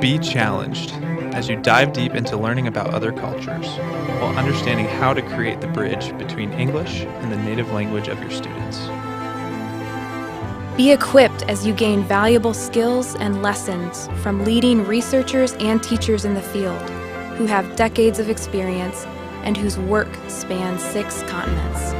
[SPEAKER 5] Be challenged as you dive deep into learning about other cultures while understanding how to create the bridge between English and the native language of your students.
[SPEAKER 6] Be equipped as you gain valuable skills and lessons from leading researchers and teachers in the field who have decades of experience and whose work spans 6 continents.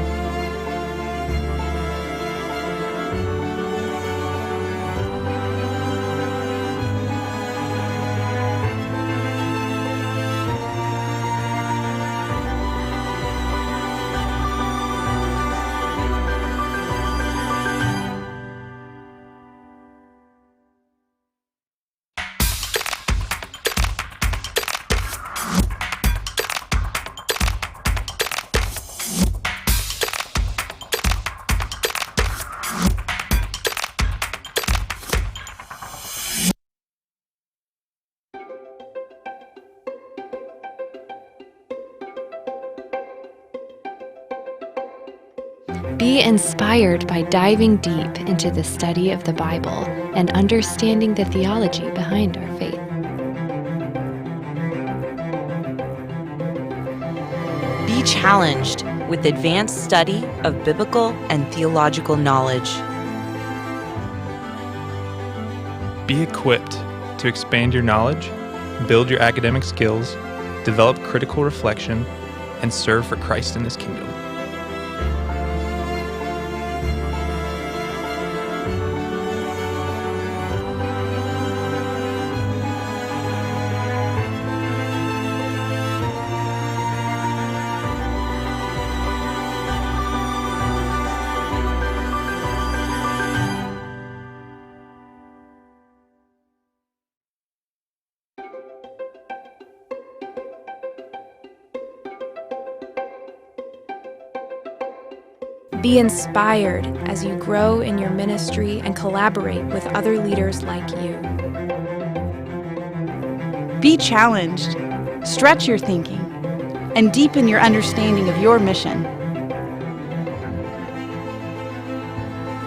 [SPEAKER 7] Be inspired by diving deep into the study of the Bible and understanding the theology behind our faith.
[SPEAKER 8] Be challenged with advanced study of biblical and theological knowledge.
[SPEAKER 5] Be equipped to expand your knowledge, build your academic skills, develop critical reflection, and serve for Christ in His kingdom.
[SPEAKER 6] Be inspired as you grow in your ministry and collaborate with other leaders like you.
[SPEAKER 9] Be challenged, stretch your thinking, and deepen your understanding of your mission.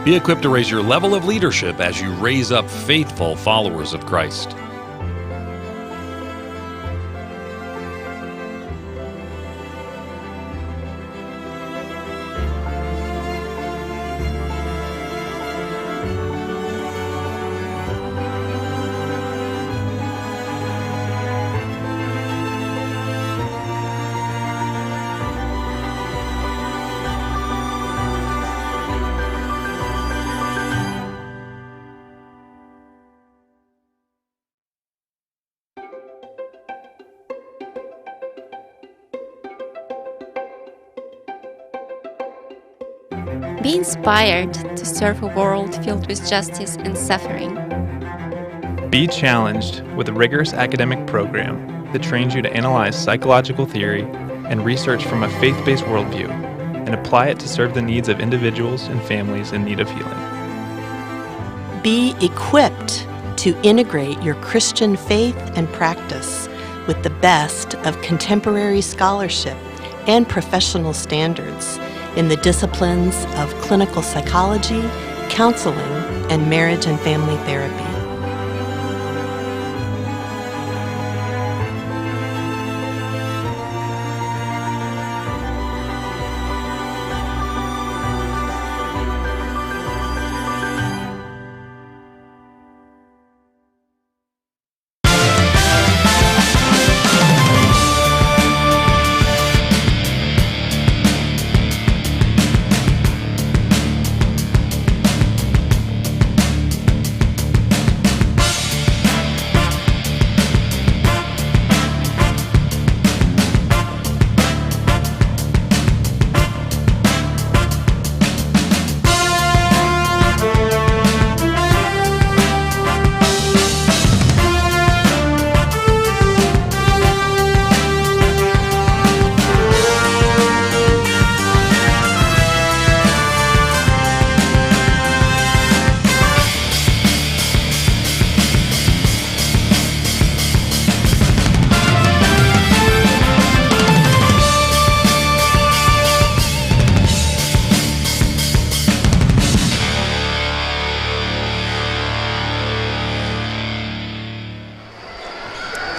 [SPEAKER 10] Be equipped to raise your level of leadership as you raise up faithful followers of Christ.
[SPEAKER 7] Be inspired to serve a world filled with justice and suffering.
[SPEAKER 5] Be challenged with a rigorous academic program that trains you to analyze psychological theory and research from a faith-based worldview and apply it to serve the needs of individuals and families in need of healing.
[SPEAKER 8] Be equipped to integrate your Christian faith and practice with the best of contemporary scholarship and professional standards in the disciplines of clinical psychology, counseling, and marriage and family therapy.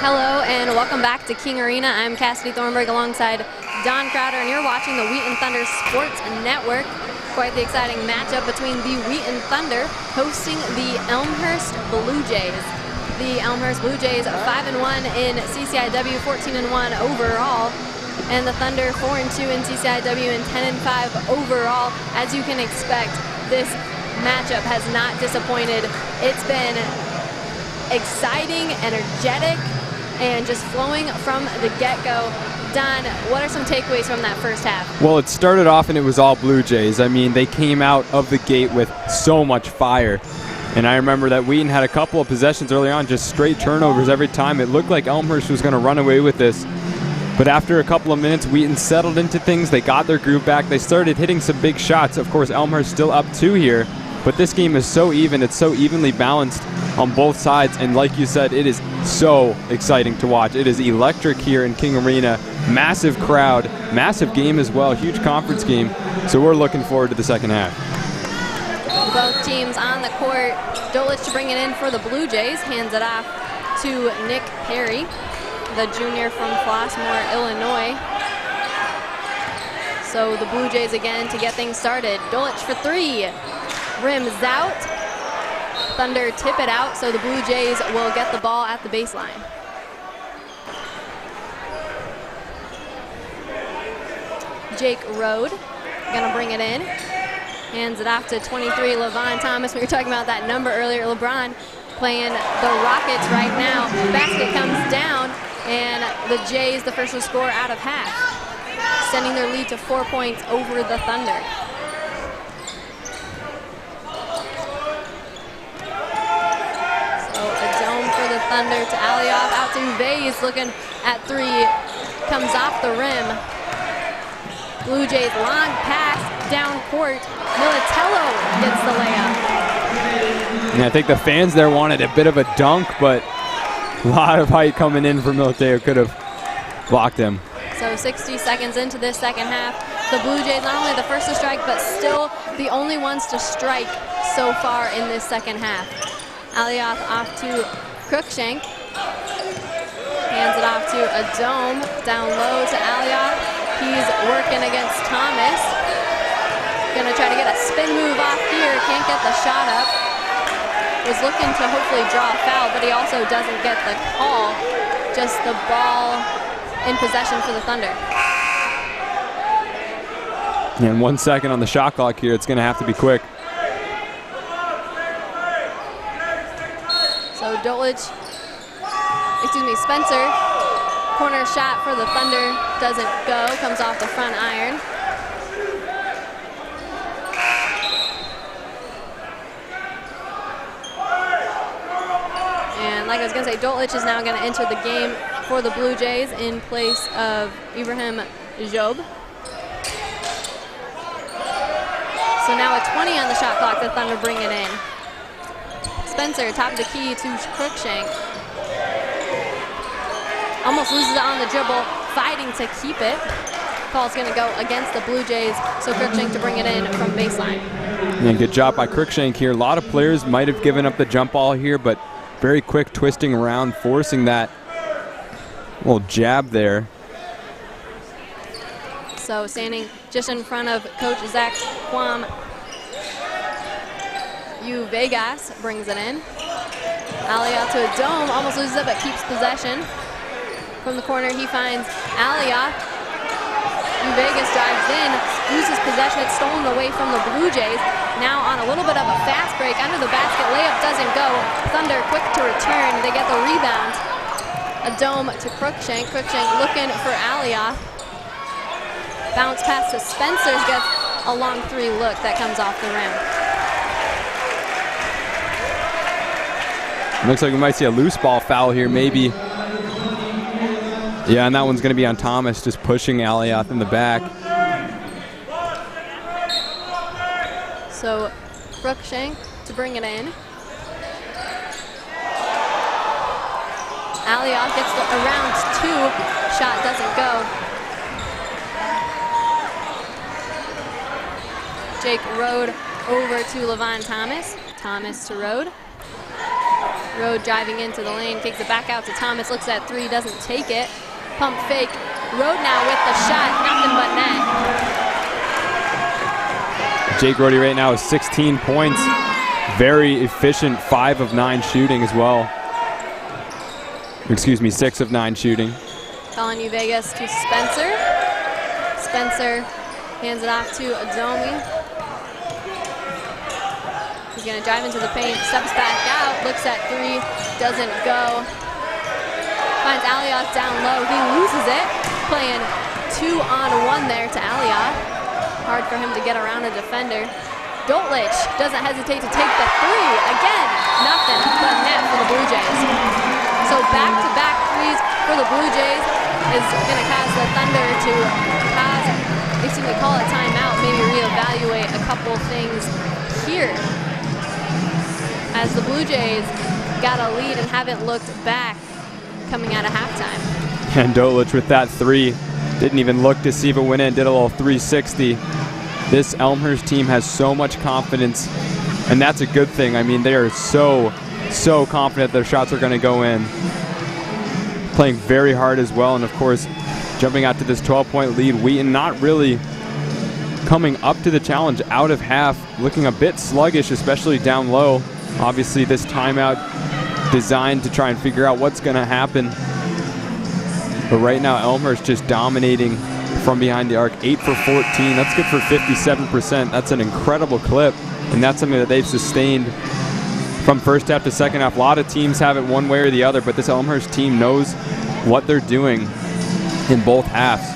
[SPEAKER 1] Hello and welcome back to King Arena. I'm Cassidy Thornburg alongside Don Crowder, and you're watching the Wheaton Thunder Sports Network. Quite the exciting matchup between the Wheaton Thunder hosting the Elmhurst Blue Jays. The Elmhurst Blue Jays 5-1 in CCIW, 14-1 overall, and the Thunder 4-2 in CCIW and 10-5 overall. As you can expect, this matchup has not disappointed. It's been exciting, energetic, and just flowing from the get-go. Don, what are some takeaways from that first half?
[SPEAKER 2] Well, it started off and it was all Blue Jays. I mean, they came out of the gate with so much fire. And I remember that Wheaton had a couple of possessions early on, just straight turnovers every time. It looked like Elmhurst was going to run away with this. But after a couple of minutes, Wheaton settled into things. They got their groove back. They started hitting some big shots. Of course, Elmhurst still up 2 here. But this game is so even. It's so evenly balanced on both sides. And like you said, it is so exciting to watch. It is electric here in King Arena. Massive crowd, massive game as well, huge conference game. So we're looking forward to the second half.
[SPEAKER 1] Both teams on the court. Dolich to bring it in for the Blue Jays. Hands it off to Nick Perry, the junior from Flossmoor, Illinois. So the Blue Jays again to get things started. Dolich for 3. Rims out. Thunder tip it out, so the Blue Jays will get the ball at the baseline. Jake Rode gonna bring it in. Hands it off to 23, LeVon Thomas. We were talking about that number earlier. LeBron playing the Rockets right now. Basket comes down, and the Jays, the first to score out of half, sending their lead to 4 points over the Thunder. So a dome for the Thunder to Alioth, out to Vase, looking at 3, comes off the rim. Blue Jays long pass down court. Militello gets the layup.
[SPEAKER 2] And I think the fans there wanted a bit of a dunk, but a lot of height coming in for Militello, could have blocked him.
[SPEAKER 1] So 60 seconds into this second half, the Blue Jays not only the first to strike, but still the only ones to strike so far in this second half. Alioth off to Cruikshank. Hands it off to a dome, down low to Alioth. He's working against Thomas. Gonna try to get a spin move off here, can't get the shot up. Was looking to hopefully draw a foul, but he also doesn't get the call. Just the ball in possession for the Thunder.
[SPEAKER 2] And 1 second on the shot clock here. It's gonna have to be quick.
[SPEAKER 1] So Spencer, corner shot for the Thunder, doesn't go, comes off the front iron. And like I was gonna say, Dolich is now gonna enter the game for the Blue Jays in place of Ibrahim Job. So now a 20 on the shot clock, the Thunder bring it in. Spencer, top of the key to Cruikshank. Almost loses it on the dribble, fighting to keep it. Call's gonna go against the Blue Jays, so Cruikshank to bring it in from baseline.
[SPEAKER 2] And good job by Cruikshank here. A lot of players might have given up the jump ball here, but very quick twisting around, forcing that little jab there.
[SPEAKER 1] So standing just in front of Coach Zach Quam, Vegas brings it in. Alioth to a dome, almost loses it, but keeps possession. From the corner, he finds Alioth. Vegas drives in, loses possession. It's stolen away from the Blue Jays. Now on a little bit of a fast break, under the basket, layup doesn't go. Thunder quick to return, they get the rebound. A dome to Cruikshank. Cruikshank looking for Alioth. Bounce pass to Spencer, gets a long 3 look that comes off the rim.
[SPEAKER 2] Looks like we might see a loose ball foul here, maybe. Yeah, and that one's going to be on Thomas, just pushing Alioth in the back.
[SPEAKER 1] So Cruikshank to bring it in. Alioth gets the around 2, shot doesn't go. Jake Rode over to LeVon Thomas. Thomas to Rode. Rode driving into the lane, kicks it back out to Thomas, looks at three, doesn't take it. Pump fake. Rode now with the shot, nothing but net.
[SPEAKER 2] Jake Rode right now is 16 points. Very efficient, 5 of 9 shooting as well. Excuse me, 6 of 9 shooting.
[SPEAKER 1] Calling you Vegas to Spencer. Spencer hands it off to Adomi. He's going to drive into the paint, steps back out, looks at three, doesn't go. Finds Alioth down low, he loses it. Playing 2-on-1 there to Alioth. Hard for him to get around a defender. Dolitch doesn't hesitate to take the three. Again, nothing but net for the Blue Jays. So back-to-back threes for the Blue Jays is going to cause the Thunder to call a timeout, maybe reevaluate a couple things here. As the Blue Jays got a lead and haven't looked back coming out of halftime.
[SPEAKER 2] And Dolitch with that three. Didn't even look to see if it went in, did a little 360. This Elmhurst team has so much confidence, and that's a good thing. I mean, they are so confident their shots are going to go in. Playing very hard as well, and of course, jumping out to this 12-point lead. Wheaton not really coming up to the challenge out of half, looking a bit sluggish, especially down low. Obviously, this timeout designed to try and figure out what's going to happen. But right now, Elmhurst just dominating from behind the arc. 8 for 14. That's good for 57%. That's an incredible clip, and that's something that they've sustained from first half to second half. A lot of teams have it one way or the other, but this Elmhurst team knows what they're doing in both halves.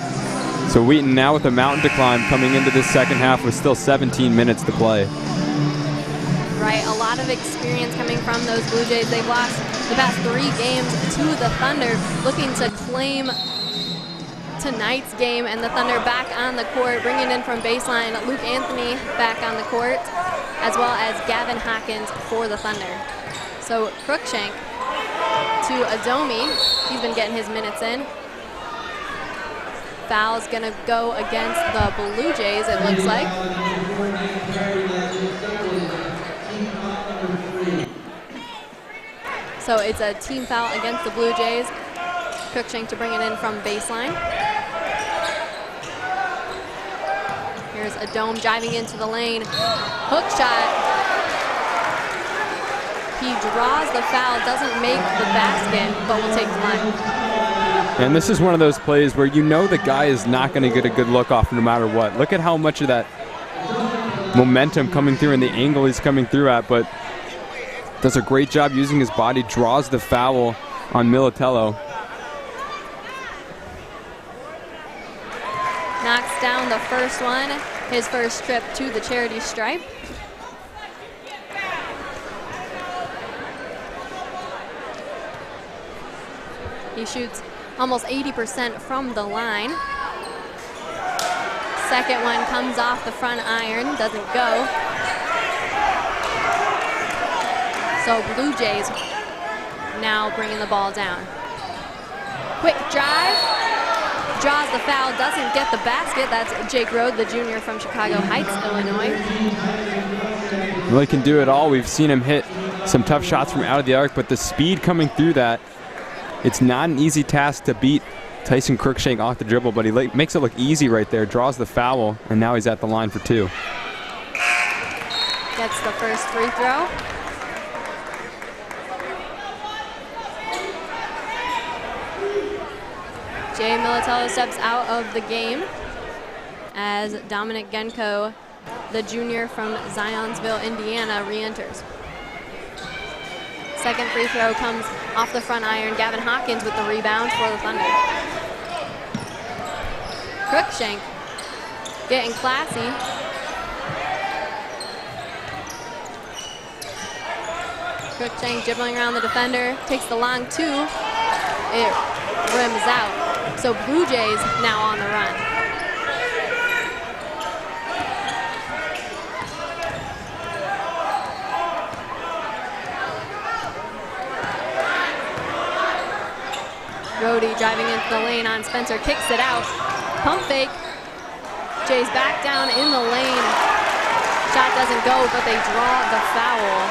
[SPEAKER 2] So Wheaton now with a mountain to climb coming into this second half with still 17 minutes to play.
[SPEAKER 1] Right, a lot of experience coming from those Blue Jays. They've lost the past 3 games to the Thunder, looking to claim tonight's game, and the Thunder back on the court, bringing in from baseline Luke Anthony back on the court, as well as Gavin Hawkins for the Thunder. So Crookshank to Adomi. He's been getting his minutes in. Foul's gonna go against the Blue Jays, it looks like. So it's a team foul against the Blue Jays. Crookshank to bring it in from baseline. Here's Adome driving into the lane. Hook shot. He draws the foul, doesn't make the basket, but will take the line.
[SPEAKER 2] And this is one of those plays where you know the guy is not going to get a good look off no matter what. Look at how much of that momentum coming through and the angle he's coming through at, but does a great job using his body, draws the foul on Militello.
[SPEAKER 1] Knocks down the first one, his first trip to the charity stripe. He shoots almost 80% from the line. Second one comes off the front iron, doesn't go. So Blue Jays now bringing the ball down. Quick drive, draws the foul, doesn't get the basket. That's Jake Rode, the junior from Chicago Heights, Illinois.
[SPEAKER 2] Really can do it all. We've seen him hit some tough shots from out of the arc, but the speed coming through that, it's not an easy task to beat Tyson Crookshank off the dribble, but he makes it look easy right there, draws the foul, and now he's at the line for 2.
[SPEAKER 1] Gets the first free throw. Jay Militello steps out of the game as Dominic Genko, the junior from Zionsville, Indiana, re-enters. Second free throw comes off the front iron. Gavin Hawkins with the rebound for the Thunder. Crookshank getting classy. Crookshank dribbling around the defender, takes the long 2. It rims out. So Blue Jays now on the run. Rhodey driving into the lane on Spencer, kicks it out. Pump fake. Jays back down in the lane. Shot doesn't go, but they draw the foul.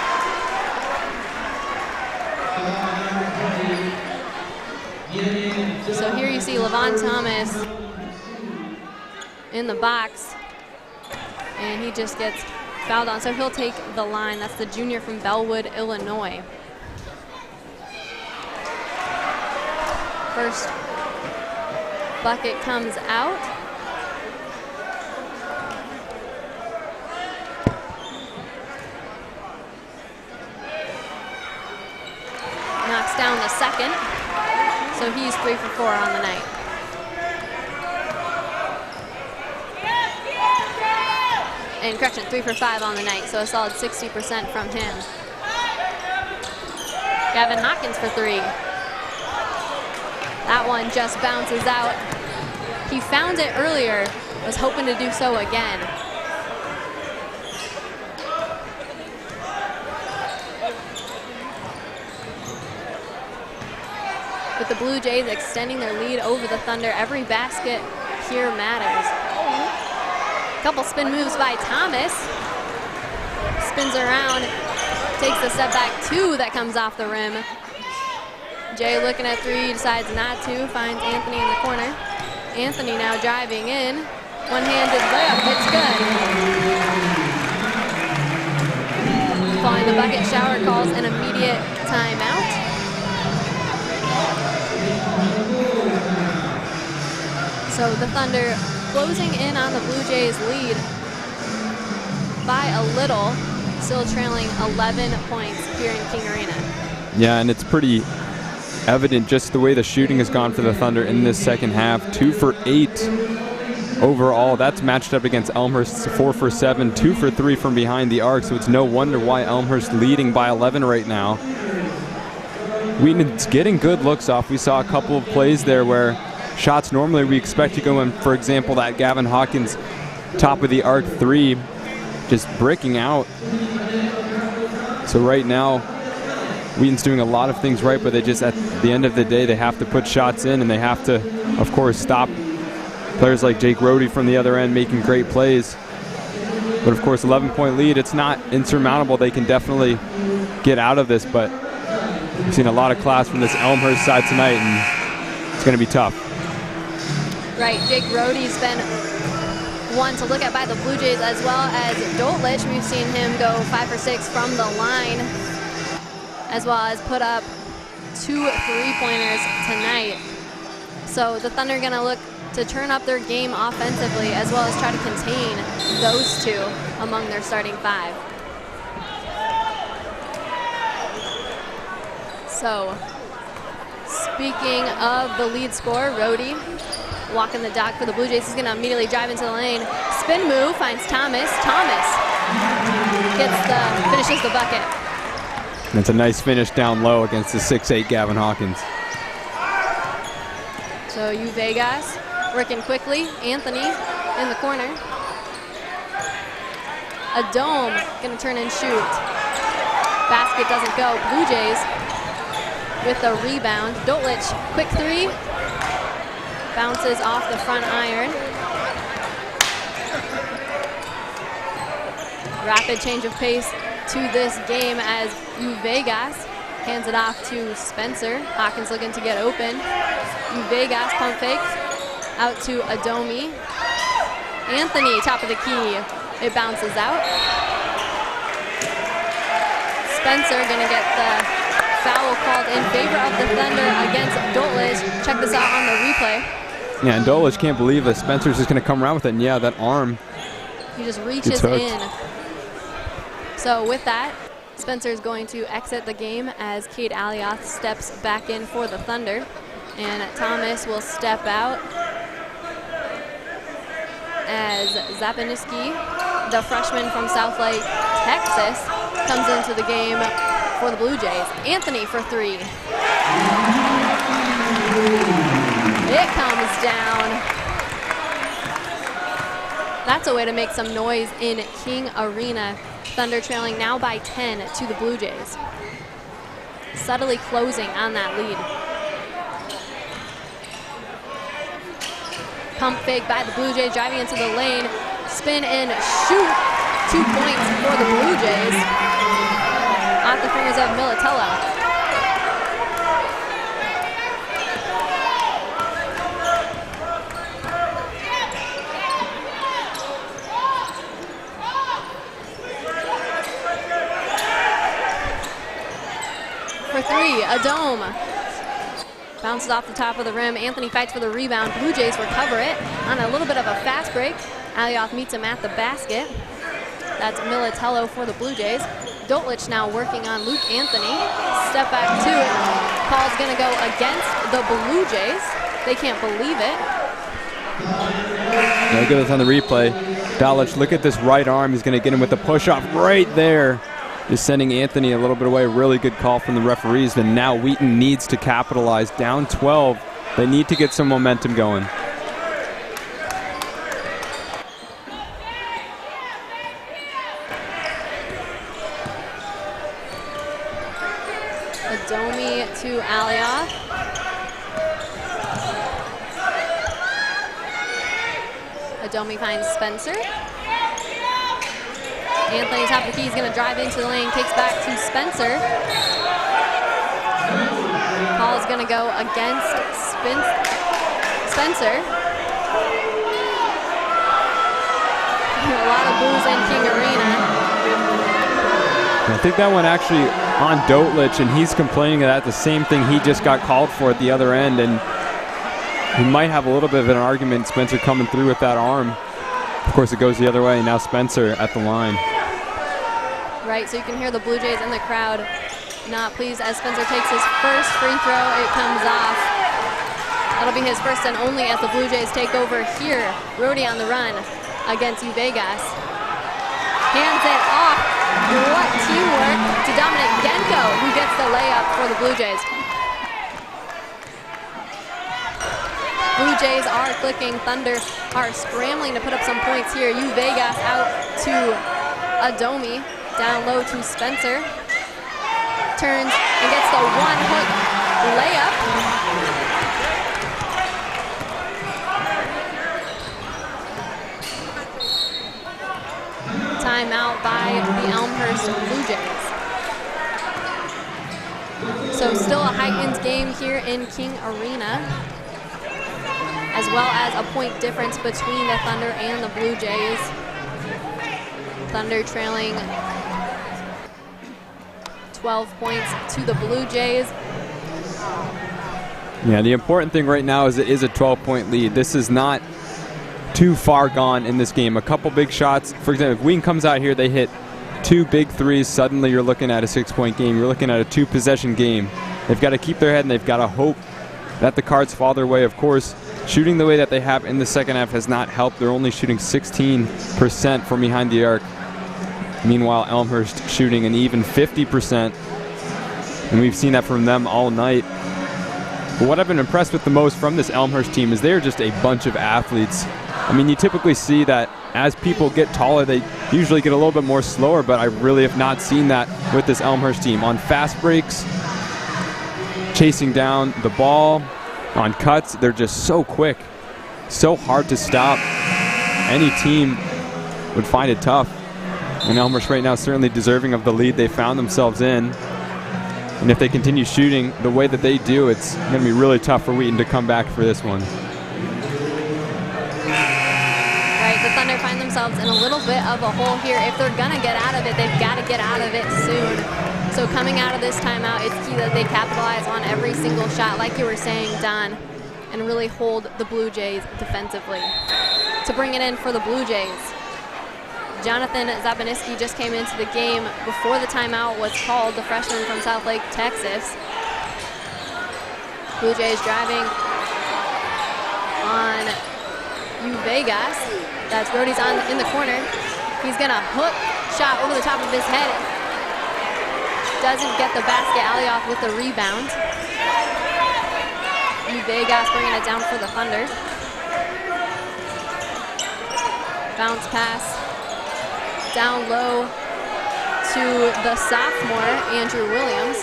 [SPEAKER 1] So here you see Levon Thomas in the box, and he just gets fouled on. So he'll take the line. That's the junior from Bellwood, Illinois. First bucket comes out. Knocks down the second. So he's 3 for 4 on the night. And correction, 3 for 5 on the night, so a solid 60% from him. Gavin Hawkins for 3. That one just bounces out. He found it earlier, was hoping to do so again. With the Blue Jays extending their lead over the Thunder, every basket here matters. Couple spin moves by Thomas. Spins around, takes the step back 2 that comes off the rim. Jay looking at 3, decides not to, finds Anthony in the corner. Anthony now driving in. One-handed layup, it's good. Following the bucket, Shower calls an immediate timeout. So the Thunder closing in on the Blue Jays lead by a little, still trailing 11 points here in King Arena.
[SPEAKER 2] Yeah, and it's pretty evident just the way the shooting has gone for the Thunder in this second half. 2 for 8 overall. That's matched up against Elmhurst's 4 for 7, 2 for 3 from behind the arc, so it's no wonder why Elmhurst leading by 11 right now. Wheaton's getting good looks off. We saw a couple of plays there where shots normally we expect to go in, for example, that Gavin Hawkins top of the arc 3, just bricking out. So right now, Wheaton's doing a lot of things right, but they just, at the end of the day, they have to put shots in, and they have to, of course, stop players like Jake Rohde from the other end making great plays. But of course, 11-point lead, it's not insurmountable. They can definitely get out of this, but we've seen a lot of class from this Elmhurst side tonight, and it's going to be tough.
[SPEAKER 1] Right, Jake Rohde's been one to look at by the Blue Jays, as well as Doltlich. We've seen him go 5 for 6 from the line, as well as put up 2 3-pointers tonight. So the Thunder are going to look to turn up their game offensively, as well as try to contain those 2 among their starting 5. So, speaking of the lead scorer, Rohde, walking the dock for the Blue Jays. He's going to immediately drive into the lane. Spin move, finds Thomas. Thomas finishes the bucket.
[SPEAKER 2] That's a nice finish down low against the 6'8" Gavin Hawkins.
[SPEAKER 1] So Vegas working quickly. Anthony in the corner. A dome, going to turn and shoot. Basket doesn't go. Blue Jays with the rebound. Doltlich, quick 3. Bounces off the front iron. Rapid change of pace to this game as Vegas hands it off to Spencer. Hawkins looking to get open. Vegas pump fake out to Adomi. Anthony, top of the key. It bounces out. Spencer gonna get the foul called in favor of the Thunder against Doltlich. Check this out on the replay.
[SPEAKER 2] Yeah, and Doltlich can't believe that Spencer's just going to come around with it. And yeah, that arm.
[SPEAKER 1] He just reaches in. So with that, Spencer's going to exit the game as Cade Alioth steps back in for the Thunder. And Thomas will step out as Zapaniski, the freshman from Southlake, Texas, comes into the game for the Blue Jays. Anthony for 3. It comes down. That's a way to make some noise in King Arena. Thunder trailing now by 10 to the Blue Jays. Subtly closing on that lead. Pump fake by the Blue Jays, driving into the lane. Spin and shoot. 2 points for the Blue Jays. Off the fingers of Militello. a dome. Bounces off the top of the rim. Anthony fights for the rebound. Blue Jays recover it on a little bit of a fast break. Alioth meets him at the basket. That's Militello for the Blue Jays. Dolitch now working on Luke Anthony. Step back two. Call's going to go against the Blue Jays. They can't believe it.
[SPEAKER 2] Now look at this on the replay. Dolitch, look at this right arm. He's going to get him with the push-off right there. Just sending Anthony a little bit away. Really good call from the referees. And now Wheaton needs to capitalize. Down 12. They need to get some momentum going.
[SPEAKER 1] Adomi to Alioth. Adomi finds Spencer. Anthony, top of the key, is going to drive into the lane, kicks back to Spencer. Call is going to go against Spencer. A lot of boos in King Arena.
[SPEAKER 2] I think that one actually on Dolitch, and he's complaining that the same thing he just got called for at the other end, and he might have a little bit of an argument, Spencer coming through with that arm. Of course, it goes the other way, and now Spencer at the line.
[SPEAKER 1] Right, so you can hear the Blue Jays in the crowd not pleased as Spencer takes his first free throw. It comes off. That'll be his first and only as the Blue Jays take over here. Rody on the run against Vegas. Hands it off. What teamwork to Dominic Genko, who gets the layup for the Blue Jays. Blue Jays are clicking. Thunder are scrambling to put up some points here. Vegas out to Adomi. Down low to Spencer. Turns and gets the one-hook layup. Timeout by the Elmhurst Blue Jays. So still a heightened game here in King Arena, as well as a point difference between the Thunder and the Blue Jays. Thunder trailing 12 points to the Blue Jays.
[SPEAKER 2] Yeah, the important thing right now is it is a 12-point lead. This is not too far gone in this game. A couple big shots. For example, if Wheaton comes out here, they hit 2 big threes, suddenly you're looking at a 6-point game. You're looking at a 2-possession game. They've got to keep their head, and they've got to hope that the cards fall their way. Of course, shooting the way that they have in the second half has not helped. They're only shooting 16% from behind the arc. Meanwhile, Elmhurst shooting an even 50%. And we've seen that from them all night. But what I've been impressed with the most from this Elmhurst team is they're just a bunch of athletes. I mean, you typically see that as people get taller, they usually get a little bit more slower, but I really have not seen that with this Elmhurst team. On fast breaks, chasing down the ball, on cuts, they're just so quick, so hard to stop. Any team would find it tough. And Elmhurst right now certainly deserving of the lead they found themselves in. And if they continue shooting the way that they do, it's going to be really tough for Wheaton to come back for this one.
[SPEAKER 1] Right, the Thunder find themselves in a little bit of a hole here. If they're going to get out of it, they've got to get out of it soon. So coming out of this timeout, it's key that they capitalize on every single shot, like you were saying, Don, and really hold the Blue Jays defensively. To bring it in for the Blue Jays, Jonathan Zabaniski just came into the game before the timeout was called, the freshman from South Lake, Texas. Blue Jays driving on Vegas. That's Brody's in the corner. He's gonna hook shot over the top of his head. Doesn't get the basket. Alioth with the rebound. Vegas bringing it down for the Thunder. Bounce pass down low to the sophomore, Andrew Williams.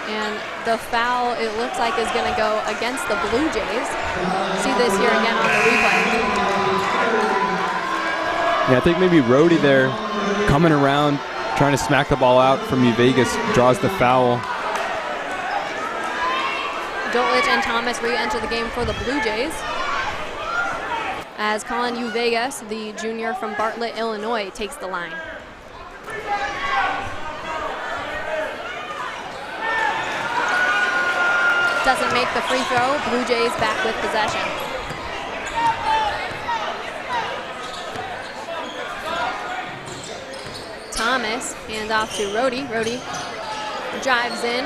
[SPEAKER 1] And the foul, it looks like, is going to go against the Blue Jays. See this here again on the replay.
[SPEAKER 2] Yeah, I think maybe Rody there coming around, trying to smack the ball out from Vegas, draws the foul.
[SPEAKER 1] Dolitch and Thomas re-enter the game for the Blue Jays, as Colin Vegas, the junior from Bartlett, Illinois, takes the line. doesn't make the free throw. Blue Jays back with possession. Thomas hands off to Rhodey. Rhodey drives in.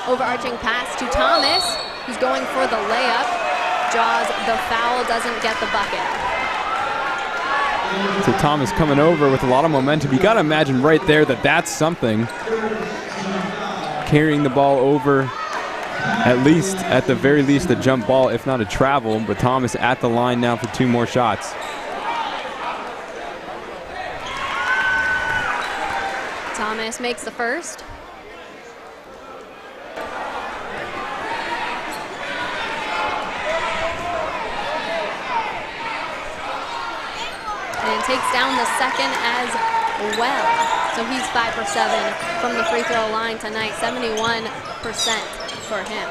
[SPEAKER 1] Overarching pass to Thomas, who's going for the layup. Draws the foul, doesn't get the bucket.
[SPEAKER 2] So Thomas coming over with a lot of momentum. You got to imagine right there that that's something. Carrying the ball over, at the very least, a jump ball, if not a travel. But Thomas at the line now for 2 more shots.
[SPEAKER 1] Thomas makes the first. And takes down the second as well. So he's 5 for 7 from the free throw line tonight, 71% for him.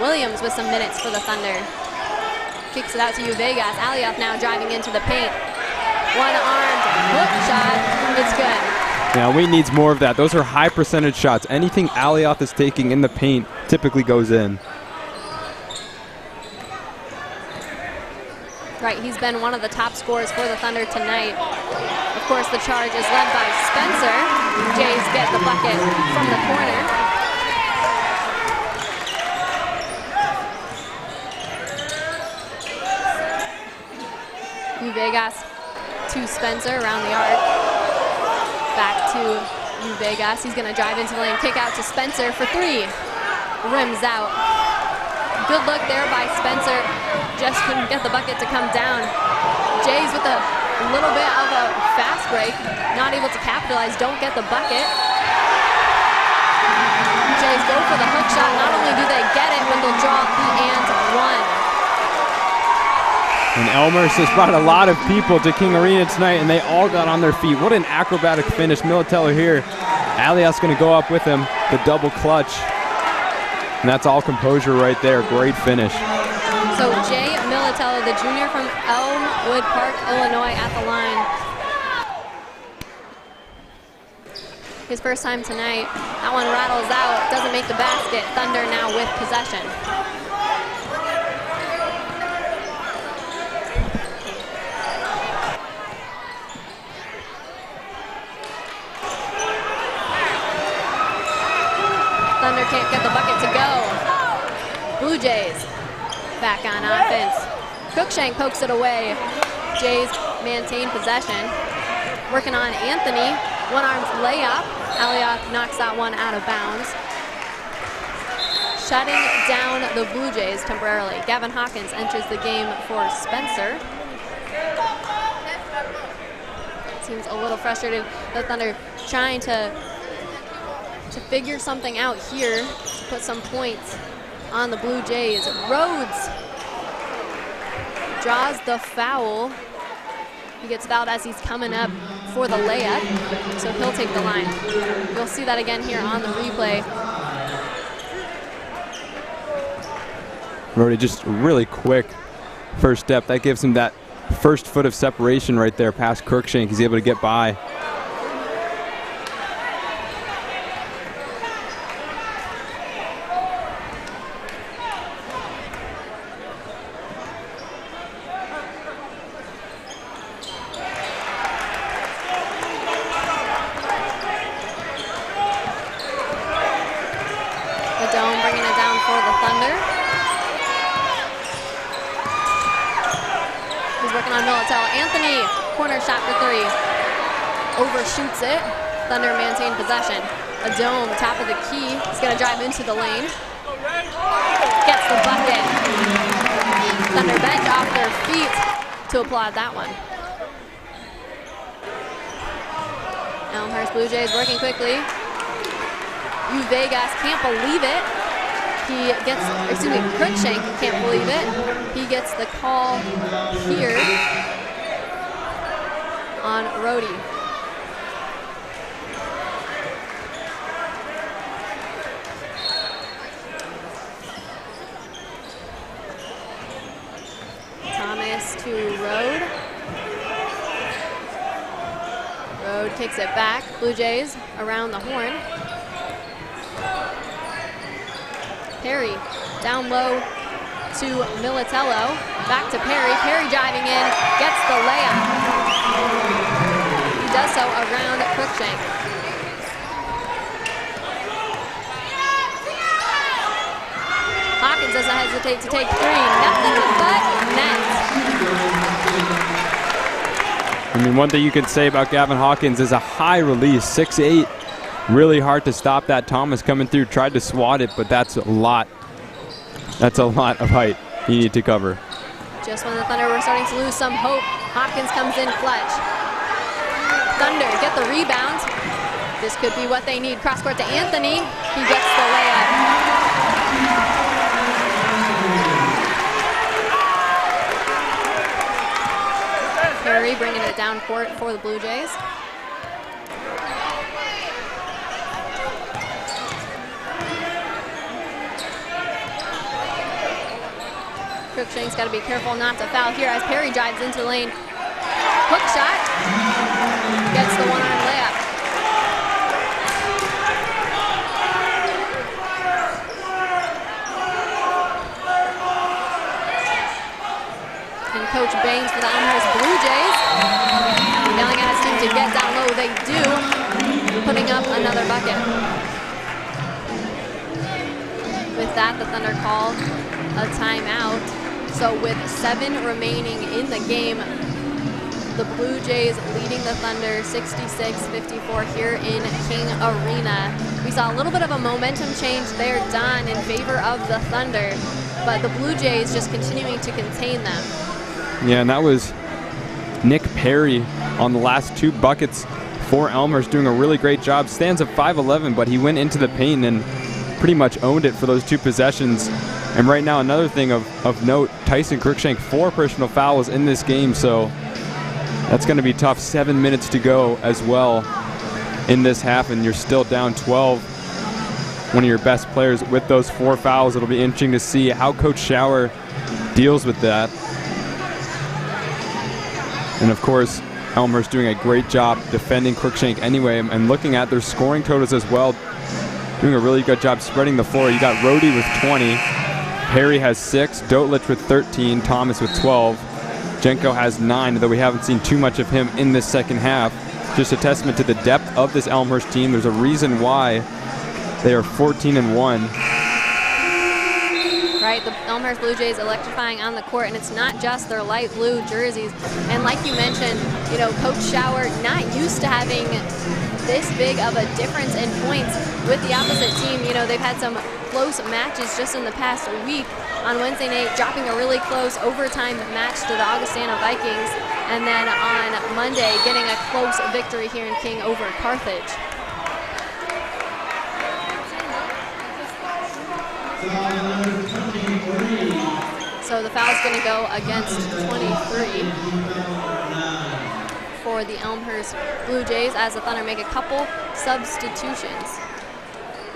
[SPEAKER 1] Williams with some minutes for the Thunder. Kicks it out to Vegas. Alioth now driving into the paint. One-armed hook shot. It's good.
[SPEAKER 2] Now, Wheaton needs more of that. Those are high percentage shots. Anything Alioth is taking in the paint typically goes in.
[SPEAKER 1] Right, he's been one of the top scorers for the Thunder tonight. Of course, the charge is led by Spencer. Jays get the bucket from the corner. Vegas to Spencer around the arc. Back to Vegas. He's going to drive into the lane. Kick out to Spencer for 3. Rims out. Good look there by Spencer. Just couldn't get the bucket to come down. Jays with a little bit of a fast break. Not able to capitalize. Don't get the bucket. Jays go for the hook shot. Not only do they get it, but they'll draw the and one.
[SPEAKER 2] And Elmhurst has brought a lot of people to King Arena tonight, and they all got on their feet. What an acrobatic finish. Militello here. Alioth's going to go up with him, the double clutch. And that's all composure right there. Great finish.
[SPEAKER 1] So Jay Militello, the junior from Elmwood Park, Illinois, at the line. His first time tonight. That one rattles out, doesn't make the basket. Thunder now with possession. Thunder can't get the bucket to go. Blue Jays back on offense. Cruikshank pokes it away. Jays maintain possession. Working on Anthony. One-armed layup. Alioth knocks that one out of bounds. Shutting down the Blue Jays temporarily. Gavin Hawkins enters the game for Spencer. Seems a little frustrated. The Thunder trying to figure something out here to put some points on the Blue Jays. Rhodes draws the foul. He gets fouled as he's coming up for the layup, so he'll take the line. You'll see that again here on the replay.
[SPEAKER 2] Rhodey just really quick first step. That gives him that first foot of separation right there past Cruikshank. He's able to get by.
[SPEAKER 1] Overshoots it. Thunder maintain possession. A dome, top of the key. He's going to drive into the lane. Gets the bucket. Thunder bend off their feet to applaud that one. Elmhurst Blue Jays working quickly. Vegas can't believe it. He gets, Cruikshank can't believe it. He gets the call here on Rhodey. Thomas to Rhode. Road kicks it back. Blue Jays around the horn. Perry down low to Militello. Back to Perry. Perry driving in, gets the layup. He does so around Cruikshank. Hawkins doesn't hesitate to take three. Nothing but net.
[SPEAKER 2] I mean, one thing you can say about Gavin Hawkins is a high release, 6'8". Really hard to stop that. Thomas coming through, tried to swat it, but that's a lot. That's a lot of height you need to cover.
[SPEAKER 1] Just when the Thunder were starting to lose some hope, Hawkins comes in clutch. Thunder get the rebound. This could be what they need. Cross court to Anthony. He gets the layup. Perry bringing it down court for the Blue Jays. Cruikshank's got to be careful not to foul here as Perry drives into the lane. Hook shot. Gets the one-arm layup. And Coach Baines for the Elmhurst Blue Jays yelling at his team to get down low. They do, putting up another bucket. With that, the Thunder call a timeout. So with 7 remaining in the game, the Blue Jays leading the Thunder 66-54 here in King Arena. We saw a little bit of a momentum change there, Don, in favor of the Thunder, but the Blue Jays just continuing to contain them.
[SPEAKER 2] Yeah, and that was Nick Perry on the last 2 buckets for Elmhurst, doing a really great job. Stands at 5'11", but he went into the paint and pretty much owned it for those 2 possessions. And right now, another thing of note, Tyson Cruikshank, 4 personal fouls in this game, so that's going to be tough. 7 minutes to go as well in this half, and you're still down 12. One of your best players with those 4 fouls. It'll be interesting to see how Coach Schauer deals with that. And of course, Elmhurst doing a great job defending Cruikshank anyway, and looking at their scoring totals as well, doing a really good job spreading the floor. You got Rohde with 20. Perry has 6, Dotlich with 13, Thomas with 12. Jenko has 9, though we haven't seen too much of him in this second half. Just a testament to the depth of this Elmhurst team. There's a reason why they are 14-1.
[SPEAKER 1] Right, the Elmhurst Blue Jays electrifying on the court, and it's not just their light blue jerseys. And like you mentioned, you know, Coach Schauer not used to having this big of a difference in points with the opposite team. You know, they've had some close matches just in the past week. On Wednesday night, dropping a really close overtime match to the Augustana Vikings, and then on Monday, getting a close victory here in King over Carthage. So the foul's going to go against 23 for the Elmhurst Blue Jays as the Thunder make a couple substitutions.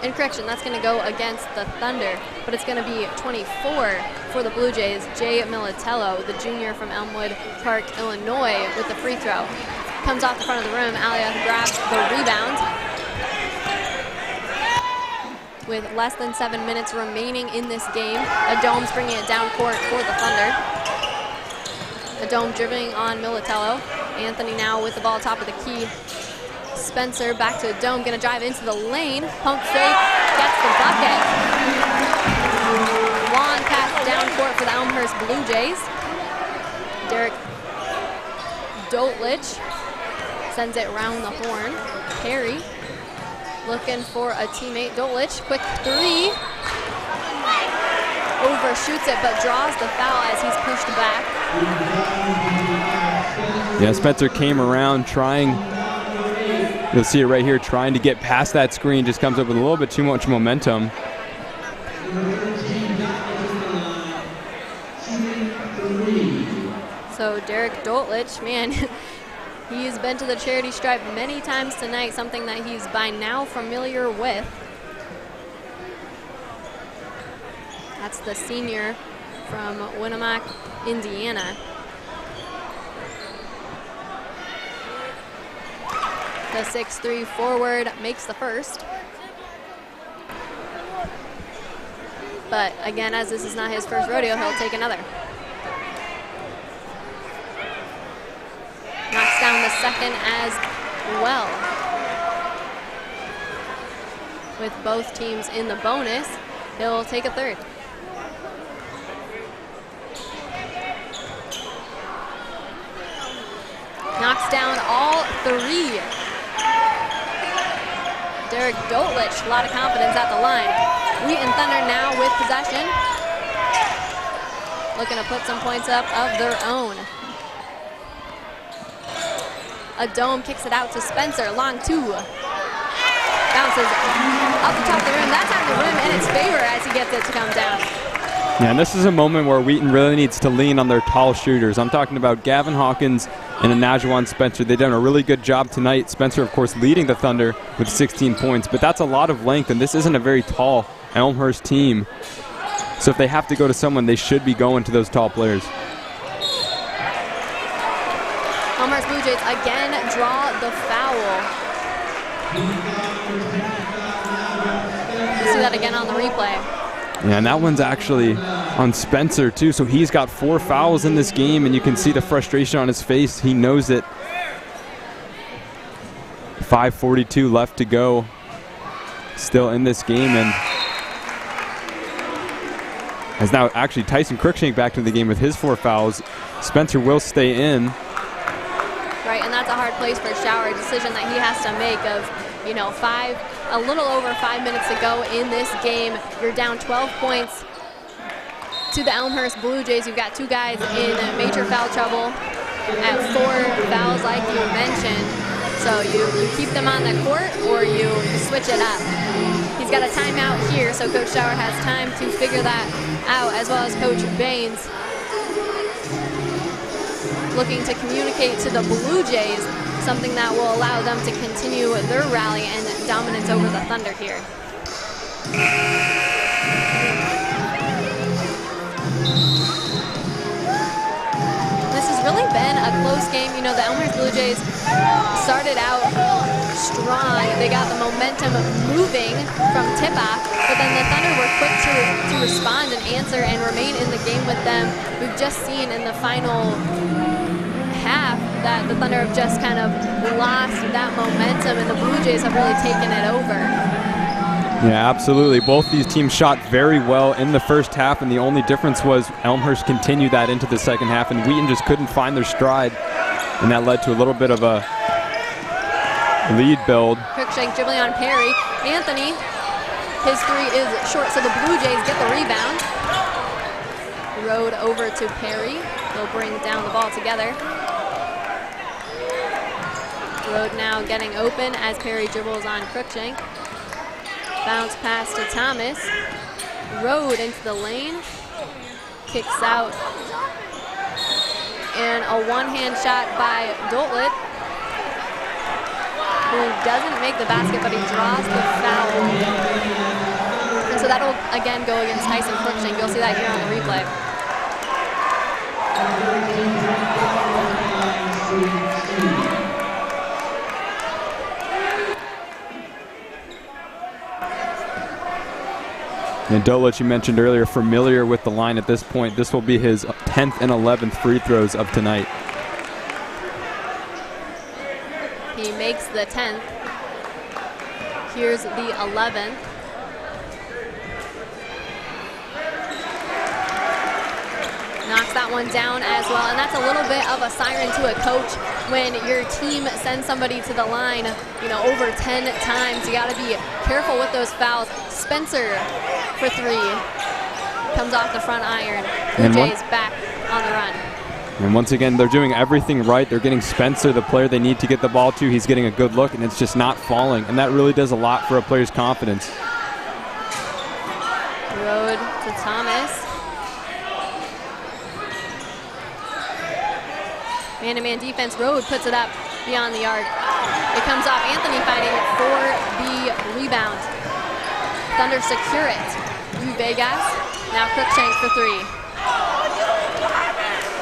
[SPEAKER 1] And correction, that's going to go against the Thunder, but it's going to be 24 for the Blue Jays. Jay Militello, the junior from Elmwood Park, Illinois, with the free throw. Comes off the front of the rim. Alia grabs the rebound. With less than 7 minutes remaining in this game, Adome's bringing it down court for the Thunder. Adome dribbling on Militello. Anthony now with the ball top of the key. Spencer back to Adome, gonna drive into the lane. Pump fake, gets the bucket. Long pass down court for the Elmhurst Blue Jays. Derek Dotlich sends it around the horn. Perry looking for a teammate. Dotlich, quick 3. Overshoots it, but draws the foul as he's pushed back.
[SPEAKER 2] Yeah, Spencer came around trying, you'll see it right here, trying to get past that screen, just comes up with a little bit too much momentum.
[SPEAKER 1] So Derek Dotlich, man, he's been to the charity stripe many times tonight, something that he's by now familiar with. That's the senior from Winamac, Indiana. The 6'3" forward makes the first. But again, as this is not his first rodeo, he'll take another. Knocks down the second as well. With both teams in the bonus, he'll take a third. Knocks down all three. Derek Dolitch, a lot of confidence at the line. Wheaton Thunder now with possession. Looking to put some points up of their own. A dome kicks it out to Spencer, long two. Bounces up the top of the rim. That's on the rim in its favor as he gets it to come down.
[SPEAKER 2] Yeah, and this is a moment where Wheaton really needs to lean on their tall shooters. I'm talking about Gavin Hawkins and Anajuan Spencer. They've done a really good job tonight. Spencer, of course, leading the Thunder with 16 points, but that's a lot of length, and this isn't a very tall Elmhurst team. So if they have to go to someone, they should be going to those tall players.
[SPEAKER 1] Elmhurst Blue Jays again draw the foul. You see that again on the replay.
[SPEAKER 2] Yeah, and that one's actually on Spencer, too. So he's got 4 fouls in this game, and you can see the frustration on his face. He knows it. 5:42 left to go. Still in this game, and as now actually Tyson Cruikshank back to the game with his 4 fouls. Spencer will stay in.
[SPEAKER 1] Right, and that's a hard place for Shower, a decision that he has to make of, you know, a little over 5 minutes to go in this game. You're down 12 points to the Elmhurst Blue Jays. You've got 2 guys in major foul trouble at 4 fouls like you mentioned. So you keep them on the court or you switch it up. He's got a timeout here, so Coach Shower has time to figure that out, as well as Coach Baines looking to communicate to the Blue Jays something that will allow them to continue their rally and dominance over the Thunder here. This has really been a close game. You know, the Elmhurst Blue Jays started out strong. They got the momentum moving from tip-off, but then the Thunder were quick to respond and answer and remain in the game with them. We've just seen in the final half that the Thunder have just kind of lost that momentum, and the Blue Jays have really taken it over.
[SPEAKER 2] Yeah, absolutely. Both these teams shot very well in the first half, and the only difference was Elmhurst continued that into the second half, and Wheaton just couldn't find their stride, and that led to a little bit of a lead build.
[SPEAKER 1] Cruikshank dribbling on Perry. Anthony, his 3 is short, so the Blue Jays get the rebound. Rode over to Perry. They'll bring down the ball together. Rode now getting open as Perry dribbles on Cruikshank. Bounce pass to Thomas. Rode into the lane. Kicks out. And a one-hand shot by Dolitch, who doesn't make the basket, but he draws the foul. And so that'll again go against Tyson Cruikshank. You'll see that here on the replay.
[SPEAKER 2] And Dolitch, you mentioned earlier, familiar with the line at this point. This will be his 10th and 11th free throws of tonight.
[SPEAKER 1] He makes the 10th. Here's the 11th. Knocks that one down as well, and that's a little bit of a siren to a coach when your team sends somebody to the line, you know, over 10 times. You got to be careful with those fouls. Spencer for 3 comes off the front iron. Blue Jays back on the run.
[SPEAKER 2] And once again, they're doing everything right. They're getting Spencer, the player they need to get the ball to. He's getting a good look, and it's just not falling. And that really does a lot for a player's confidence.
[SPEAKER 1] Rode to Thomas. Man-to-man defense. Rode puts it up beyond the arc. It comes off. Anthony fighting for the rebound. Thunder secure it. Vegas. Now Cruikshank for 3.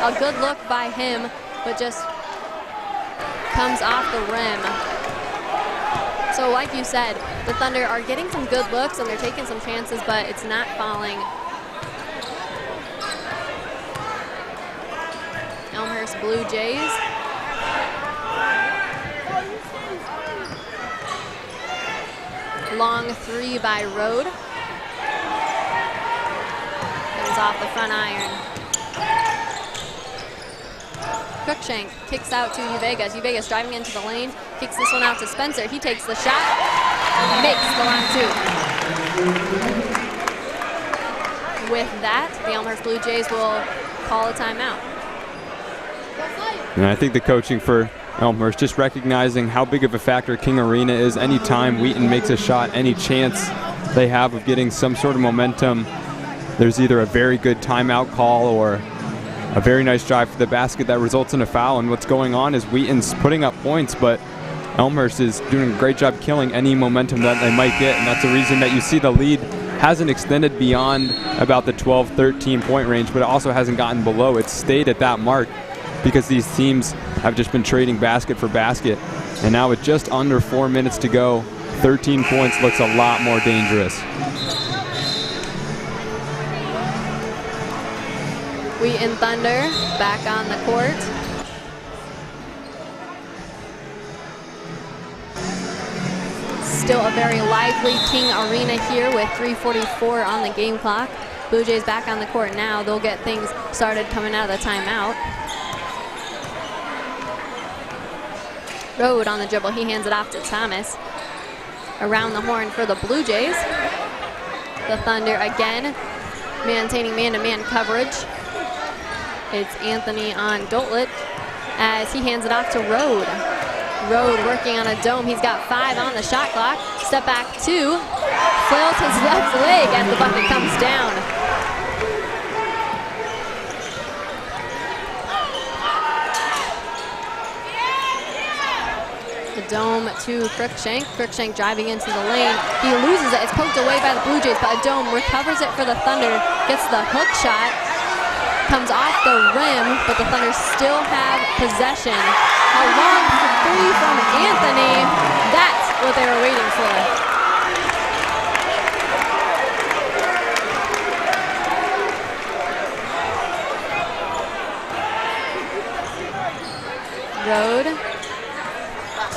[SPEAKER 1] A good look by him, but just comes off the rim. So like you said, the Thunder are getting some good looks and they're taking some chances, but it's not falling. Elmhurst Blue Jays. Long three by Rode. Comes off the front iron. Cruikshank kicks out to Uvegas. Uvegas driving into the lane, kicks this one out to Spencer. He takes the shot, makes the long two. With that, the Elmhurst Blue Jays will call a timeout.
[SPEAKER 2] And I think the coaching for Elmhurst, just recognizing how big of a factor King Arena is. Anytime Wheaton makes a shot, any chance they have of getting some sort of momentum, there's either a very good timeout call or a very nice drive for the basket that results in a foul. And what's going on is Wheaton's putting up points, but Elmhurst is doing a great job killing any momentum that they might get, and that's the reason that you see the lead hasn't extended beyond about the 12, 13 point range, but it also hasn't gotten below. It's stayed at that mark because these teams have just been trading basket for basket. And now with just under 4 minutes to go, 13 points looks a lot more dangerous.
[SPEAKER 1] Wheaton Thunder back on the court. Still a very lively King Arena here with 3:44 on the game clock. Blue Jays back on the court now. They'll get things started coming out of the timeout. Rode on the dribble. He hands it off to Thomas. Around the horn for the Blue Jays. The Thunder again maintaining man-to-man coverage. It's Anthony on Doltlet as he hands it off to Rode. Rode working on a dome. He's got 5 on the shot clock. Step back 2. Flails his left leg as the bucket comes down. The dome to Cruikshank. Cruikshank driving into the lane. He loses it. It's poked away by the Blue Jays, but a dome recovers it for the Thunder. Gets the hook shot. Comes off the rim, but the Thunder still have possession. A long three from Anthony. That's what they were waiting for. Rode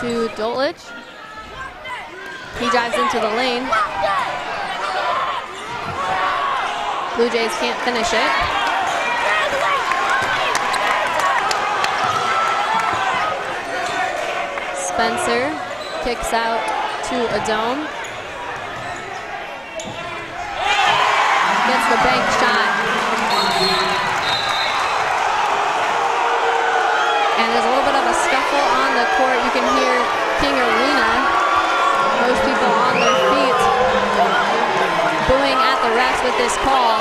[SPEAKER 1] to Doltlich. He drives into the lane. Blue Jays can't finish it. Spencer kicks out to a dome. Gets the bank shot. And there's a little bit of a scuffle on the court. You can hear King Arena, most people on their feet, booing at the refs with this call.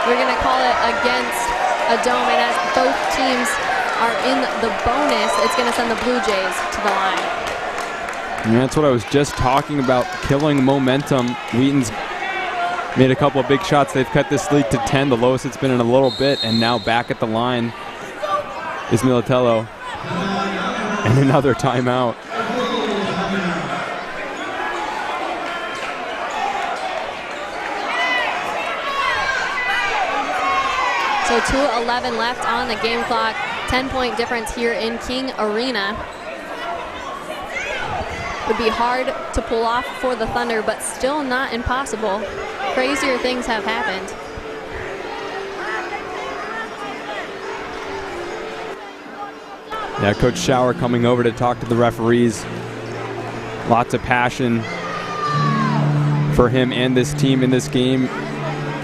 [SPEAKER 1] We're going to call it against a dome, and as both teams are in the bonus, it's going to send the Blue Jays to the line.
[SPEAKER 2] And that's what I was just talking about, killing momentum. Wheaton's made a couple of big shots. They've cut this lead to 10, the lowest it's been in a little bit, and now back at the line is Militello. And another timeout.
[SPEAKER 1] So 2:11 left on the game clock. 10-point difference here in King Arena. Would be hard to pull off for the Thunder, but still not impossible. Crazier things have happened.
[SPEAKER 2] Yeah, Coach Schauer coming over to talk to the referees. Lots of passion for him and this team in this game.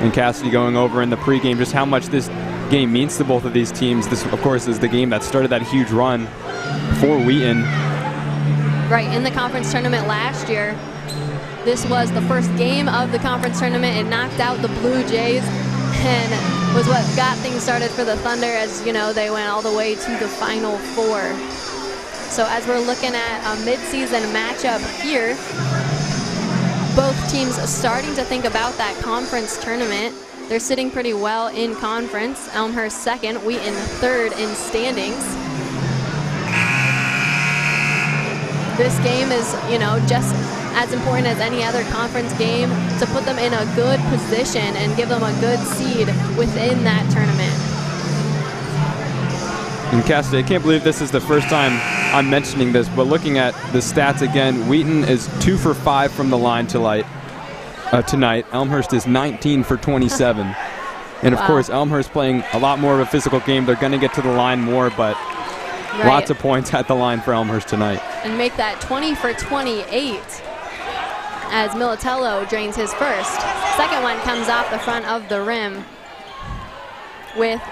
[SPEAKER 2] And Cassidy going over in the pregame just how much this game means to both of these teams. This, of course, is the game that started that huge run for Wheaton.
[SPEAKER 1] Right, in the conference tournament last year, this was the first game of the conference tournament. It knocked out the Blue Jays and was what got things started for the Thunder, as you know, they went all the way to the Final Four. So as we're looking at a midseason matchup here, both teams starting to think about that conference tournament. They're sitting pretty well in conference. Elmhurst second, Wheaton third in standings. this game is, just as important as any other conference game to put them in a good position and give them a good seed within that tournament.
[SPEAKER 2] And Cassidy, I can't believe this is the first time I'm mentioning this, but looking at the stats again, Wheaton is 2 for 5 from the line tonight. Elmhurst is 19 for 27. And of course, Elmhurst playing a lot more of a physical game. They're going to get to the line more, but lots of points at the line for Elmhurst tonight.
[SPEAKER 1] And make that 20 for 28 as Militello drains his first. Second one comes off the front of the rim with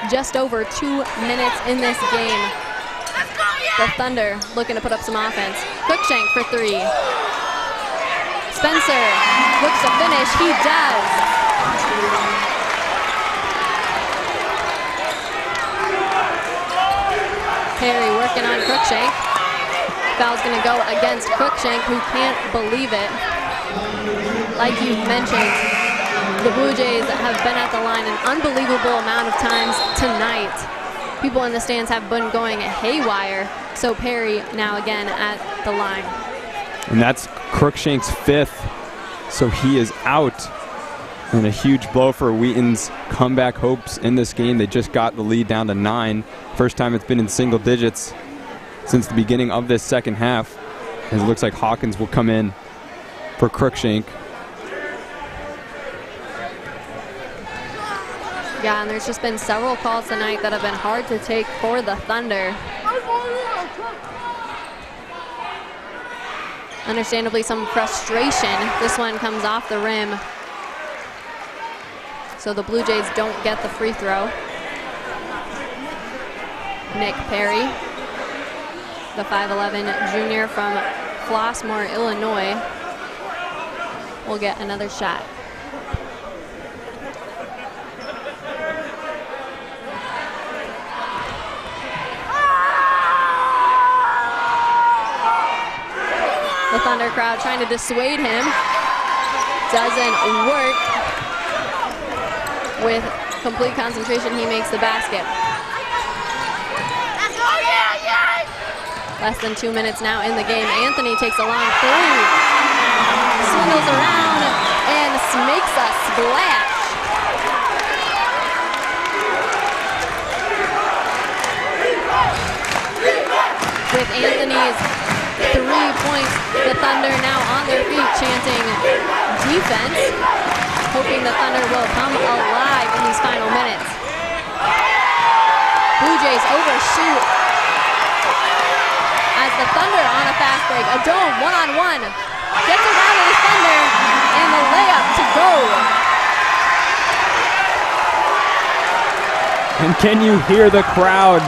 [SPEAKER 1] just over 2 minutes in this game. The Thunder looking to put up some offense. Cruikshank for 3. Spencer looks to finish. He does. Perry working on Cruikshank. Foul's going to go against Cruikshank, who can't believe it. Like you mentioned, the Blue Jays have been at the line an unbelievable amount of times tonight. People in the stands have been going haywire, so Perry now again at the line.
[SPEAKER 2] And that's Cruikshank's 5th, so he is out. And a huge blow for Wheaton's comeback hopes in this game. They just got the lead down to 9. First time it's been in single digits since the beginning of this second half. And it looks like Hawkins will come in for Cruikshank.
[SPEAKER 1] Yeah, and there's just been several calls tonight that have been hard to take for the Thunder. Understandably, some frustration. This one comes off the rim. So the Blue Jays don't get the free throw. Nick Perry, the 5'11" junior from Flossmoor, Illinois, will get another shot. The Thunder crowd trying to dissuade him. Doesn't work. With complete concentration, he makes the basket. Less than 2 minutes now in the game. Anthony takes a long three. Swindles around and makes a splash. With Anthony's 3 points, the Thunder now on their feet chanting defense, hoping the Thunder will come alive in these final minutes. Blue Jays overshoot as the Thunder on a fast break. A dome, one-on-one, gets around to the Thunder, and the layup to go.
[SPEAKER 2] And can you hear the crowd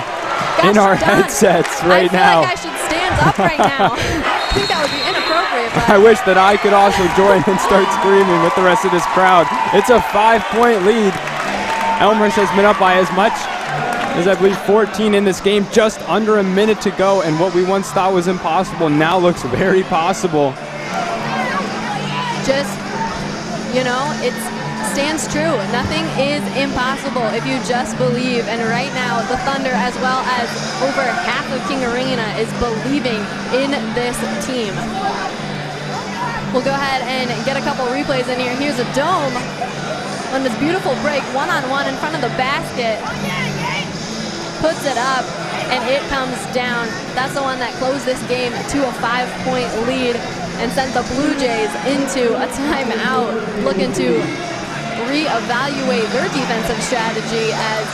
[SPEAKER 2] in our headsets right now?
[SPEAKER 1] I feel like I should stand up right now. I think that would be inappropriate. But
[SPEAKER 2] I wish that I could also join and start screaming with the rest of this crowd. It's a 5-point lead. Elmhurst has been up by as much as I believe 14 in this game, just under a minute to go, and what we once thought was impossible now looks very possible.
[SPEAKER 1] Just, it stands true. Nothing is impossible if you just believe, and right now the Thunder, as well as over half of King Arena, is believing in this team. We'll go ahead and get a couple replays in here. Here's a dome on this beautiful break, one-on-one in front of the basket. Puts it up, and it comes down. That's the one that closed this game to a 5-point lead and sent the Blue Jays into a timeout, looking to reevaluate their defensive strategy as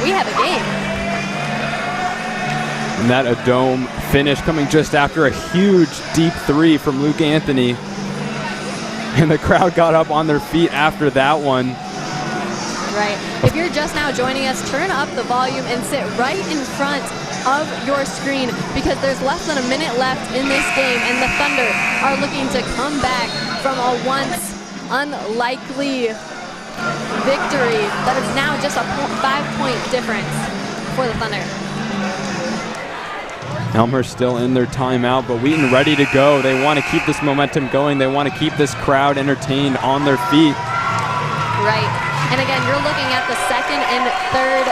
[SPEAKER 1] we have a game.
[SPEAKER 2] And that a dome finish coming just after a huge deep 3 from Luke Anthony. And the crowd got up on their feet after that one.
[SPEAKER 1] Right. If you're just now joining us, turn up the volume and sit right in front of your screen, because there's less than a minute left in this game, and the Thunder are looking to come back from a once unlikely victory that is now just a 5-point difference for the Thunder.
[SPEAKER 2] Elmhurst still in their timeout, but Wheaton ready to go. They want to keep this momentum going. They want to keep this crowd entertained on their feet.
[SPEAKER 1] Right. And again, you're looking at the second and third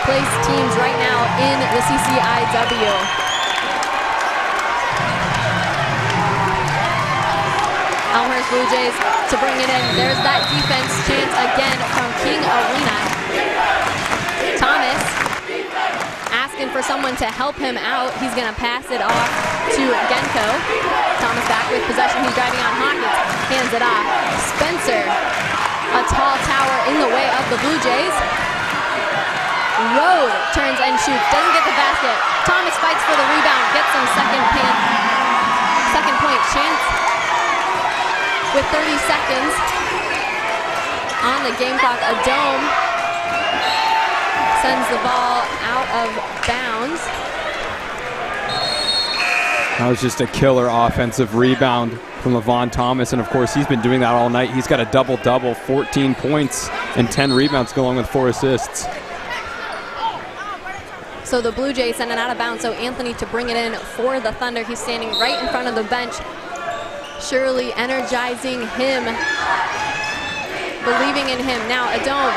[SPEAKER 1] place teams right now in the CCIW. Blue Jays to bring it in. There's that defense chance again from King Arena. Thomas asking for someone to help him out. He's going to pass it off to Genko. Thomas back with possession. He's driving on Hawkins. Hands it off. Spencer, a tall tower in the way of the Blue Jays. Rode turns and shoots. Doesn't get the basket. Thomas fights for the rebound. Gets some second point chance. With 30 seconds on the game clock, a dome sends the ball out of bounds.
[SPEAKER 2] That was just a killer offensive rebound from LaVon Thomas, and of course he's been doing that all night. He's got a double-double, 14 points and 10 rebounds along with 4 assists.
[SPEAKER 1] So the Blue Jays send it out of bounds, so Anthony to bring it in for the Thunder. He's standing right in front of the bench. Surely energizing him, believing in him. Now a dome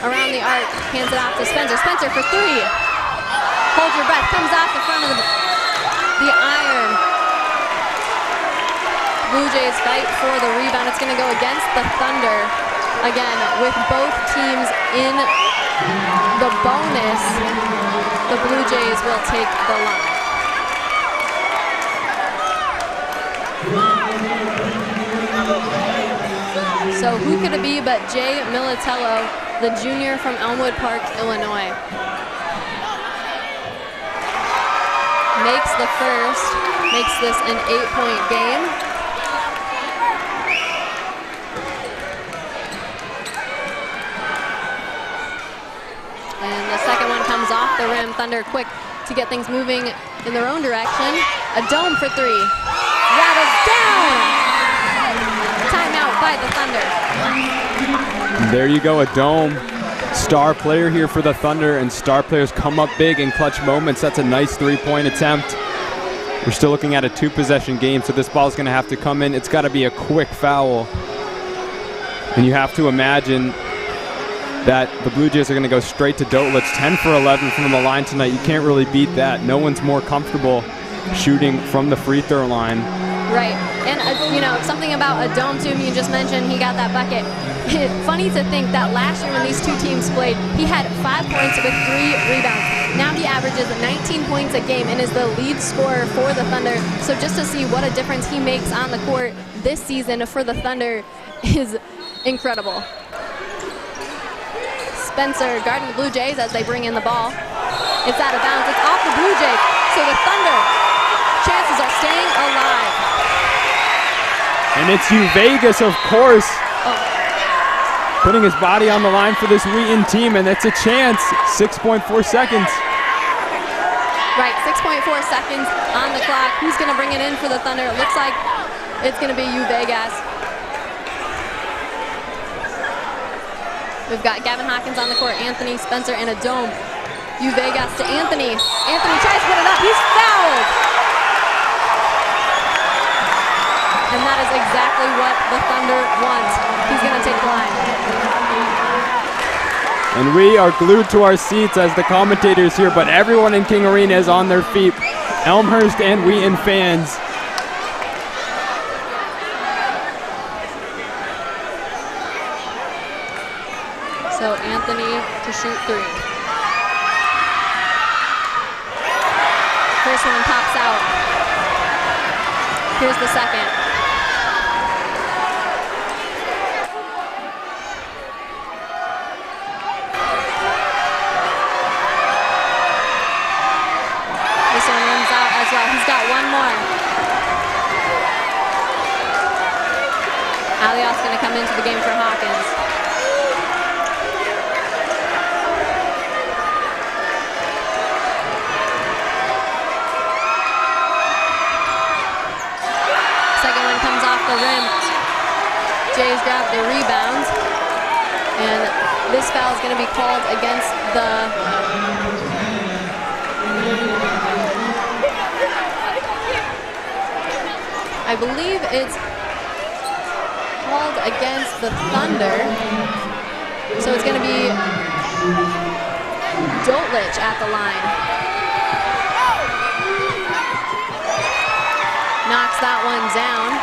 [SPEAKER 1] around the arc, hands it off to Spencer. Spencer for 3. Hold your breath, comes off the front of the iron. Blue Jays fight for the rebound. It's going to go against the Thunder. Again, with both teams in the bonus, the Blue Jays will take the line. So who could it be but Jay Militello, the junior from Elmwood Park, Illinois. Makes the first, makes this an 8-point game. And the second one comes off the rim. Thunder quick to get things moving in their own direction. A dome for 3. Rattles down. Timeout by the Thunder.
[SPEAKER 2] There you go, a dome. Star player here for the Thunder, and star players come up big in clutch moments. That's a nice 3-point attempt. We're still looking at a 2-possession game, so this ball's going to have to come in. It's got to be a quick foul. And you have to imagine that the Blue Jays are going to go straight to Dotlitz. 10 for 11 from the line tonight. You can't really beat that. No one's more comfortable shooting from the free throw line.
[SPEAKER 1] Right, and you know, something about a dome too, you just mentioned he got that bucket. Funny to think that last year when these two teams played, he had 5 points with 3 rebounds. Now he averages 19 points a game and is the lead scorer for the Thunder. So just to see what a difference he makes on the court this season for the Thunder is incredible. Spencer guarding the Blue Jays as they bring in the ball. It's out of bounds, it's off the Blue Jays. So the Thunder chances are staying alive.
[SPEAKER 2] And it's Vegas, of course, putting his body on the line for this Wheaton team, and it's a chance. 6.4 seconds.
[SPEAKER 1] Right, 6.4 seconds on the clock. Who's going to bring it in for the Thunder? It looks like it's going to be Vegas. We've got Gavin Hawkins on the court, Anthony, Spencer, and a dome. Vegas to Anthony. Anthony tries to put it up. He's fouled. And that is exactly what the Thunder want. He's going to take the line.
[SPEAKER 2] And we are glued to our seats as the commentators here, but everyone in King Arena is on their feet. Elmhurst and Wheaton fans.
[SPEAKER 1] So Anthony to shoot 3. First one pops out. Here's the second. This one runs out as well. He's got one more. Aliot's going to come into the game for Hawkins. The rim. Jays grab the rebound, and this foul is going to be called against the I believe it's called against the Thunder, so it's going to be Dotlitz at the line. Knocks that one down.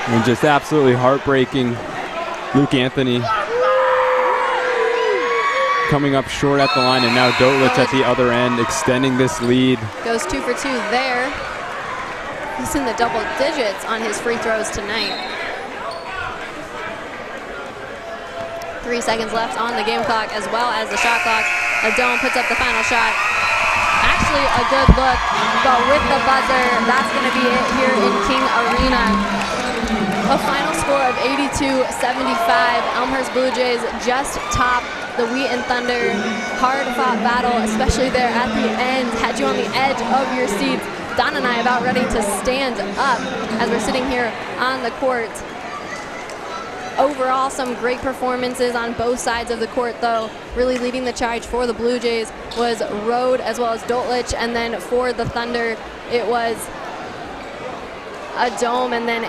[SPEAKER 2] And just absolutely heartbreaking. Luke Anthony coming up short at the line, and now Dotlitz at the other end extending this lead.
[SPEAKER 1] Goes 2 for 2 there. He's in the double digits on his free throws tonight. 3 seconds left on the game clock as well as the shot clock. Adome puts up the final shot. Actually a good look, but with the buzzer, that's going to be it here in King Arena. A final score of 82-75. Elmhurst Blue Jays just top the Wheaton Thunder. Hard-fought battle, especially there at the end. Had you on the edge of your seats. Don and I about ready to stand up as we're sitting here on the court. Overall, some great performances on both sides of the court, though. Really leading the charge for the Blue Jays was Rode as well as Dotlitz, and then for the Thunder, it was Adome and then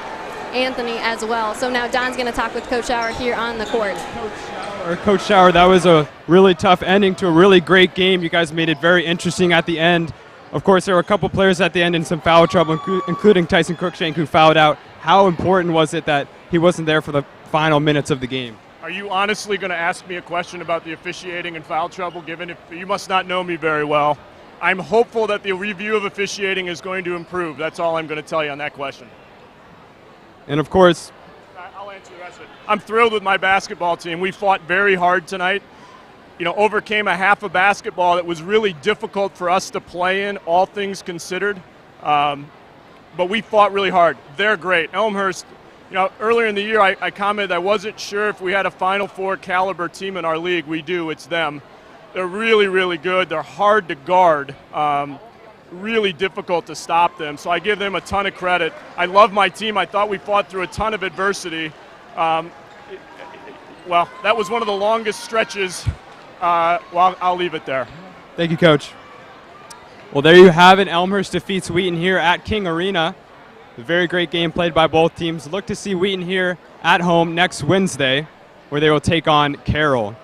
[SPEAKER 1] Anthony as well. So now Don's going to talk with Coach Schauer here on the court.
[SPEAKER 11] Coach Schauer, that was a really tough ending to a really great game. You guys made it very interesting at the end. Of course, there were a couple players at the end in some foul trouble, including Tyson Cruikshank, who fouled out. How important was it that he wasn't there for the final minutes of the game?
[SPEAKER 12] Are you honestly going to ask me a question about the officiating and foul trouble, given if you must not know me very well? I'm hopeful that the review of officiating is going to improve. That's all I'm going to tell you on that question.
[SPEAKER 11] And of course,
[SPEAKER 12] I'll answer the rest of it. I'm thrilled with my basketball team. We fought very hard tonight. Overcame a half of basketball that was really difficult for us to play in, all things considered. But we fought really hard. They're great. Elmhurst, earlier in the year I commented I wasn't sure if we had a Final Four caliber team in our league. We do. It's them. They're really, really good. They're hard to guard. Really difficult to stop them. So I give them a ton of credit. I love my team. I thought we fought through a ton of adversity. Well, that was one of the longest stretches. Well, I'll leave it there.
[SPEAKER 11] Thank you, Coach. Well, there you have it. Elmhurst defeats Wheaton here at King Arena. A very great game played by both teams. Look to see Wheaton here at home next Wednesday, where they will take on Carroll.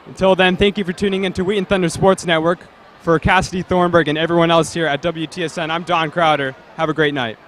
[SPEAKER 11] Until then, thank you for tuning in to Wheaton Thunder Sports Network. For Cassidy Thornburg and everyone else here at WTSN, I'm Don Crowder. Have a great night.